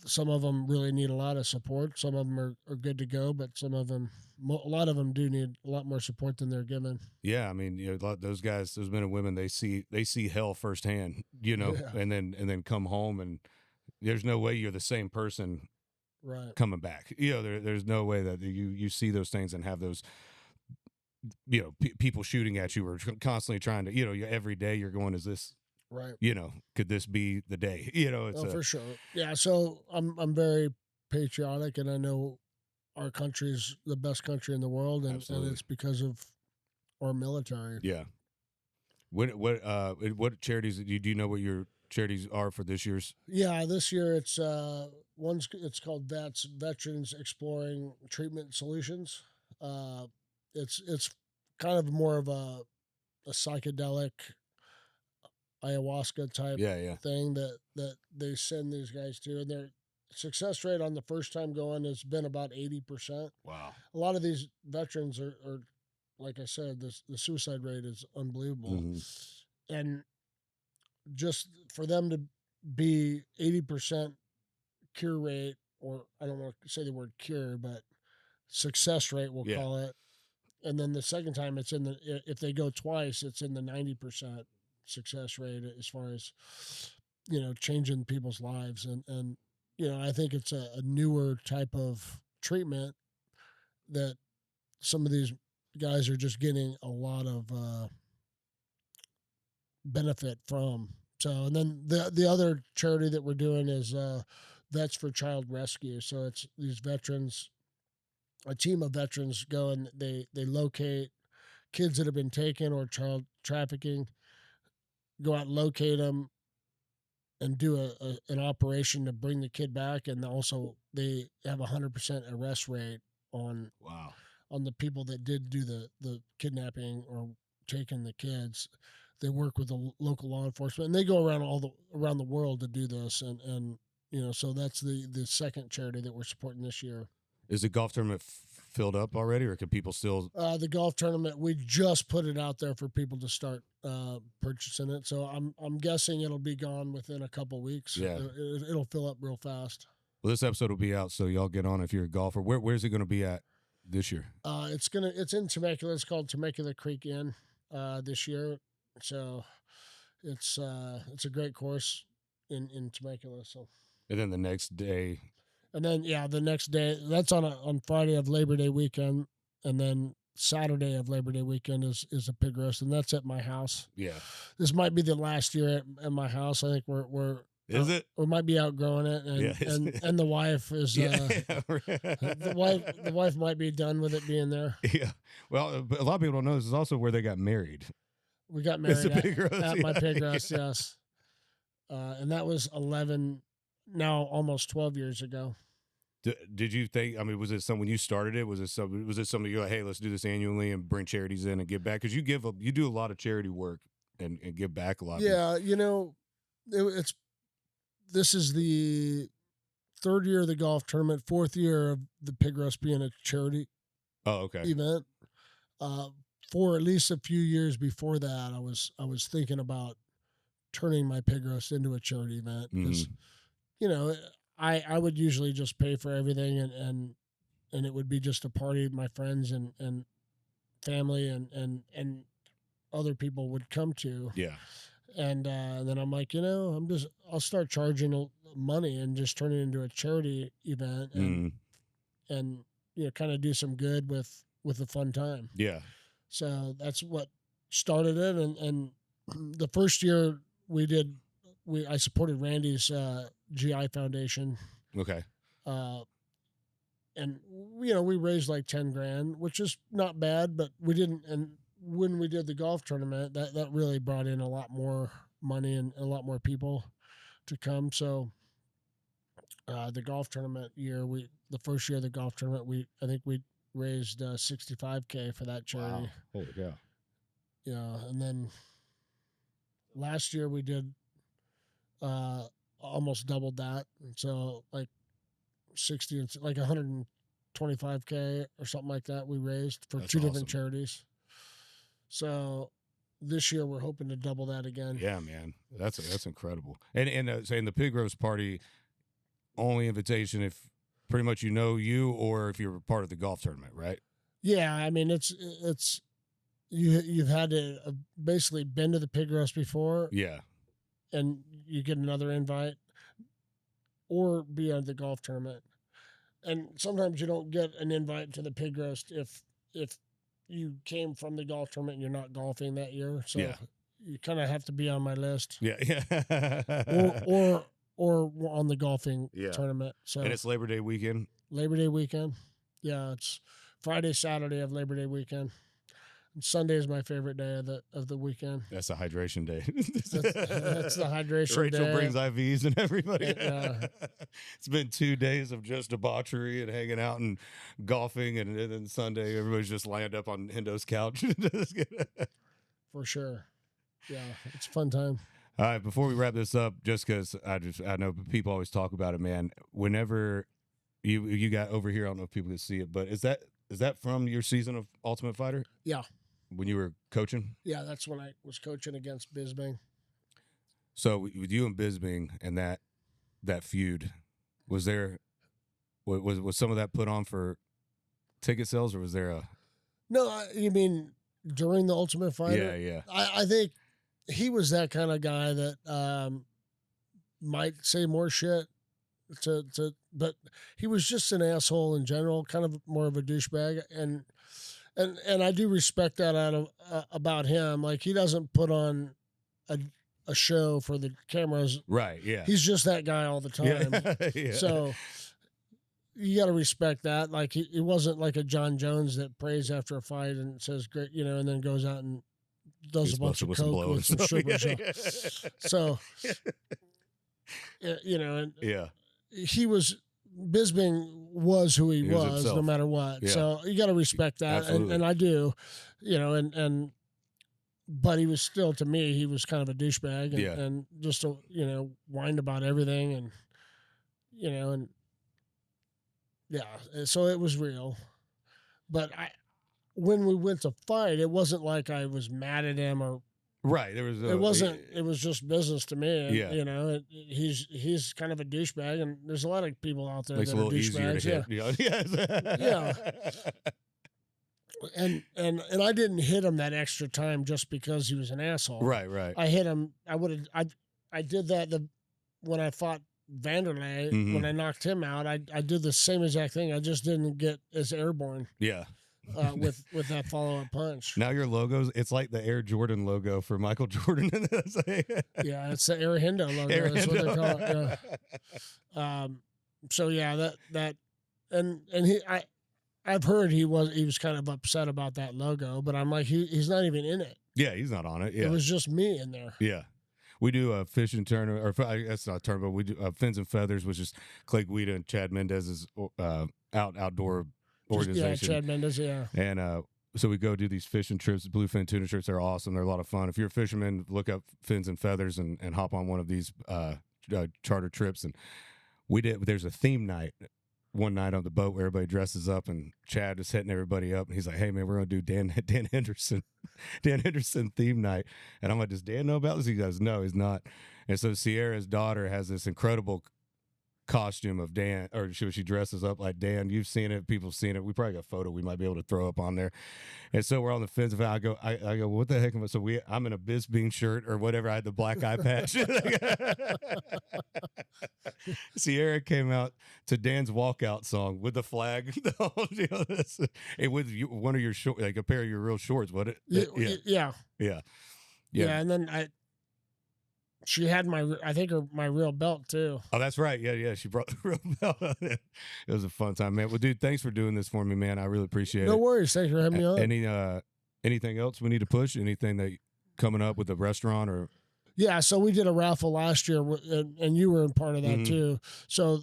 some of them really need a lot of support. Some of them are good to go, but some of them, a lot of them do need a lot more support than they're given. Yeah, I mean, those guys, those men and women, they see hell firsthand, Yeah. and then come home, and there's no way you're the same person Right. coming back. There's no way that you see those things and have those, people shooting at you or constantly trying to, every day you're going, is this, Right. could this be the day? It's for sure. Yeah. So I'm very patriotic, and I know our country's the best country in the world, and Absolutely. it's because of our military. Yeah. What charities do you know what your charities are for this year's? Yeah, this year it's it's called Veterans Exploring Treatment Solutions. It's kind of more of a psychedelic ayahuasca type Yeah. thing that they send these guys to, and their success rate on the first time going has been about 80%. Wow. A lot of these veterans are like I said, the suicide rate is unbelievable, and just for them to be 80% cure rate, or I don't want to say the word cure, but success rate, we'll call it. And then the second time, it's in the, if they go twice, it's in the 90% success rate as far as, changing people's lives. And I think it's a newer type of treatment that some of these guys are just getting a lot of benefit from. So, and then the other charity that we're doing is Vets for Child Rescue. So it's these veterans, a team of veterans go and they locate kids that have been taken or child trafficking, go out and locate them, and do an operation to bring the kid back, and also they have 100% arrest rate on Wow. on the people that did do the kidnapping or taking the kids. They work with the local law enforcement, and they go around around the world to do this, and so that's the second charity that we're supporting this year. Is the golf tournament filled up already, or can people still? The golf tournament, we just put it out there for people to start purchasing it. So I'm guessing it'll be gone within a couple weeks. Yeah. It'll fill up real fast. Well, this episode will be out, so y'all get on if you're a golfer. Where's it going to be at this year? It's in Temecula. It's called Temecula Creek Inn this year. So it's a great course in Temecula. So. And then the next day. And then the next day, that's on Friday of Labor Day weekend, and then Saturday of Labor Day weekend is a pig roast, and that's at my house. Yeah. This might be the last year at my house. I think we're is it? We might be outgrowing it, and the wife is the wife might be done with it being there. Yeah. Well, a lot of people don't know this is also where they got married. We got married at my pig roast, yes. And that was 11, now almost 12 years ago. Did you think? I mean, was it something when you started it? Was it something you're like, hey, let's do this annually and bring charities in and give back? Because you do a lot of charity work and give back a lot. Yeah, this is the third year of the golf tournament, fourth year of the pig roast being a charity. Oh, okay. Event. For at least a few years before that, I was thinking about turning my pig roast into a charity event because, I would usually just pay for everything and it would be just a party with my friends and family and other people would come to. Yeah. And then I'm like, I'll start charging money and just turn it into a charity event and kind of do some good with a fun time. Yeah. So that's what started it. And the first year I supported Randy's GI Foundation. Okay. And we raised like 10 grand, which is not bad, but we didn't. And when we did the golf tournament, that really brought in a lot more money and a lot more people to come. So the golf tournament year, the first year of the golf tournament, I think we raised $65K for that charity. Wow. Holy cow. Yeah, and then last year we did almost doubled that, so like 60 and like 125K or something like that we raised for That's two different awesome. charities. So this year we're hoping to double that again. Yeah, man, that's incredible. And saying the pig roast party, only invitation if pretty much you or if you're part of the golf tournament, right? Yeah, I mean it's you've had to basically been to the pig roast before, Yeah, and you get another invite, or be on the golf tournament. And sometimes you don't get an invite to the pig roast if you came from the golf tournament and you're not golfing that year. So Yeah. you kind of have to be on my list, yeah. or on the golfing Yeah. tournament. So And it's Labor Day weekend. Labor Day weekend. Yeah, it's Friday, Saturday of Labor Day weekend. And Sunday is my favorite day of the weekend. That's the hydration day. That's the hydration Rachel day. brings IVs and everybody. Yeah. It's been 2 days of just debauchery and hanging out and golfing, and then Sunday everybody's just lined up on Hendo's couch. For sure. Yeah, it's a fun time. All right, before we wrap this up, just because I know people always talk about it, man. Whenever you got over here, I don't know if people can see it, but is that from your season of Ultimate Fighter? Yeah. When you were coaching? Yeah, that's when I was coaching against Bisbing. So with you and Bisbing and that feud, was some of that put on for ticket sales, or was there a? No, you mean during the Ultimate Fighter? Yeah. I think he was that kind of guy that might say more shit but he was just an asshole in general, kind of more of a douchebag, and I do respect that about him. Like, he doesn't put on a show for the cameras. Right. Yeah. He's just that guy all the time. Yeah. So you got to respect that. Like, he wasn't like a John Jones that prays after a fight and says great, and then goes out and does a bunch of coke with some sugar. So, and yeah. Bisbing was who he was himself. no matter what. Yeah. So you got to respect that. And I do, but he was still, to me, he was kind of a douchebag and just, whined about everything and so it was real. But when we went to fight, it wasn't like I was mad at him or, right. It was just business to me. And, he's kind of a douchebag, and there's a lot of people out there Makes that it a are little easier douchebags. to hit. Yeah. And I didn't hit him that extra time just because he was an asshole. Right. I hit him. I did that when I fought Vanderlei. Mhm. When I knocked him out, I did the same exact thing. I just didn't get as airborne. Yeah. With that follow-up punch. Now your logos, it's like the Air Jordan logo for Michael Jordan. Yeah, it's the Air Hendo logo. Air That's Hendo. what they call it. Yeah. So yeah, that and I've heard he was kind of upset about that logo, but I'm like, he's not even in it. Yeah, he's not on it. Yeah. It was just me in there. Yeah. We do a fishing tournament, or that's not a tournament. We do Fins and Feathers, which is Clay Guida and Chad Mendez's outdoor organization. Yeah, Chad Mendez, yeah. And so we go do these fishing trips, bluefin tuna trips. They're awesome. They're a lot of fun. If you're a fisherman, look up Fins and Feathers and hop on one of these charter trips. And there's a theme night one night on the boat where everybody dresses up, and Chad is hitting everybody up, and he's like, "Hey man, we're gonna do Dan Henderson theme night." And I'm like, "Does Dan know about this?" He goes, "No, he's not." And so Sierra's daughter has this incredible costume of Dan, or she dresses up like Dan. You've seen it, people have seen it. We probably got a photo we might be able to throw up on there. And so we're on the fence. I go, what the heck am I? So I'm in a Bisbing shirt or whatever. I had the black eye patch. Sierra came out to Dan's walkout song with the flag, and with one of your short, like a pair of your real shorts. What it? Yeah. And then she had my real belt too. Oh, that's right. Yeah. She brought the real belt on it. It was a fun time, man. Well, dude, thanks for doing this for me, man. I really appreciate it. No worries. Thanks for having me on. Anything else we need to push? Anything that coming up with the restaurant or? Yeah. So we did a raffle last year, and you were in part of that too. So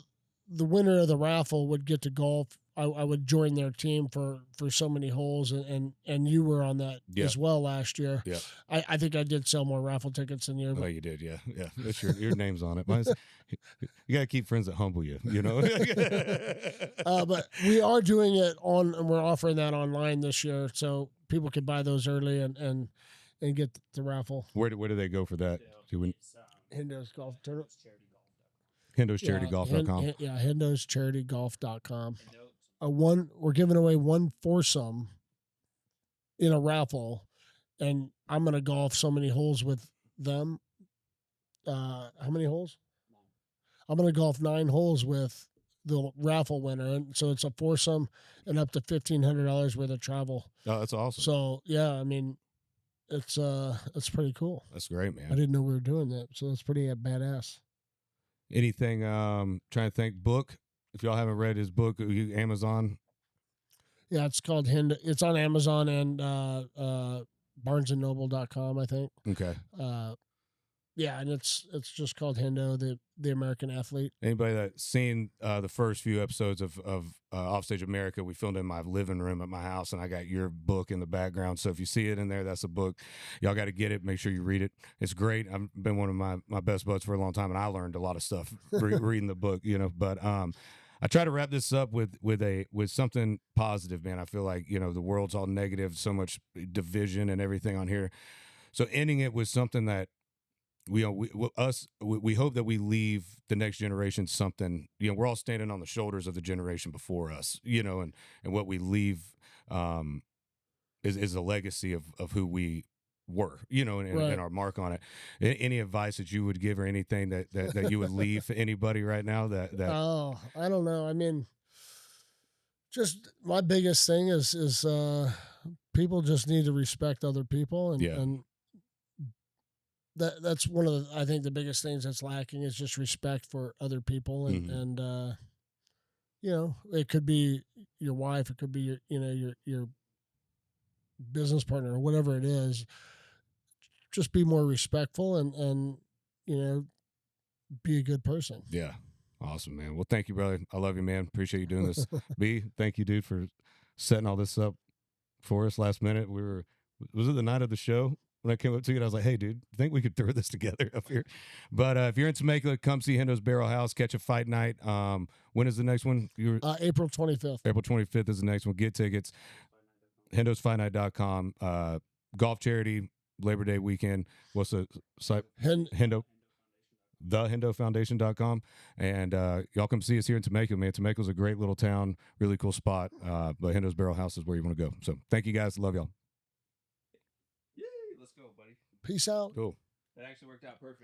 the winner of the raffle would get to golf I would join their team for so many holes, and you were on that Yeah. as well last year. Yeah. I think I did sell more raffle tickets than you. Oh, But you did, yeah. It's your name's on it. Mine's, you gotta keep friends that humble you, you know. but we are doing it on, and we're offering that online this year, so people can buy those early and get the raffle. Where do they go for that? Hendo's Golf Tournament. HendosCharityGolf.com. Yeah, HendosCharityGolf.com. We're giving away one foursome in a raffle, and I'm gonna golf so many holes with them. How many holes? I'm gonna golf 9 holes with the raffle winner, and so it's a foursome and up to $1,500 worth of travel. Oh, that's awesome. So yeah, I mean, it's pretty cool. That's great, I man. didn't know we were doing that, so that's pretty badass. Anything? Trying to think. Book. If y'all haven't read his book, Amazon. Yeah, it's called Hendo. It's on Amazon and BarnesandNoble.com, I think. Okay. Yeah, and it's just called Hendo, the American athlete. Anybody that's seen the first few episodes of Offstage America, we filmed in my living room at my house, and I got your book in the background. So if you see it in there, that's a book. Y'all got to get it. Make sure you read it. It's great. I've been one of my best buds for a long time, and I learned a lot of stuff reading the book. You know, but I try to wrap this up with something positive, man. I feel like the world's all negative, so much division and everything on here. So ending it with something that we hope that we leave the next generation something. We're all standing on the shoulders of the generation before us, and what we leave is a legacy of who we were, and, Right. and our mark on it. Any advice that you would give, or anything that you would leave for anybody right now that Oh, I don't know. I mean, just my biggest thing is people just need to respect other people, and Yeah. and that's one of I think the biggest things that's lacking is just respect for other people, and Mhm. and it could be your wife, it could be your business partner, or whatever it is. Just be more respectful, and be a good person. Yeah. Awesome, man. Well, thank you, brother. I love you, man. Appreciate you doing this. B, thank you, dude, for setting all this up for us last minute. Was it the night of the show when I came up to you and I was like, hey, dude, I think we could throw this together up here. But if you're in Temecula, come see Hendo's Barrel House, catch a fight night. When is the next one? April 25th. April 25th is the next one. Get tickets. HendosFightNight.com. Golf charity, Labor Day weekend. What's the site? Hendo. TheHendoFoundation.com. And y'all come see us here in Temecula, man. Temecula's a great little town, really cool spot. But Hendo's Barrel House is where you want to go. So thank you guys. Love y'all. Yay, let's go, buddy. Peace out. Cool. That actually worked out perfect.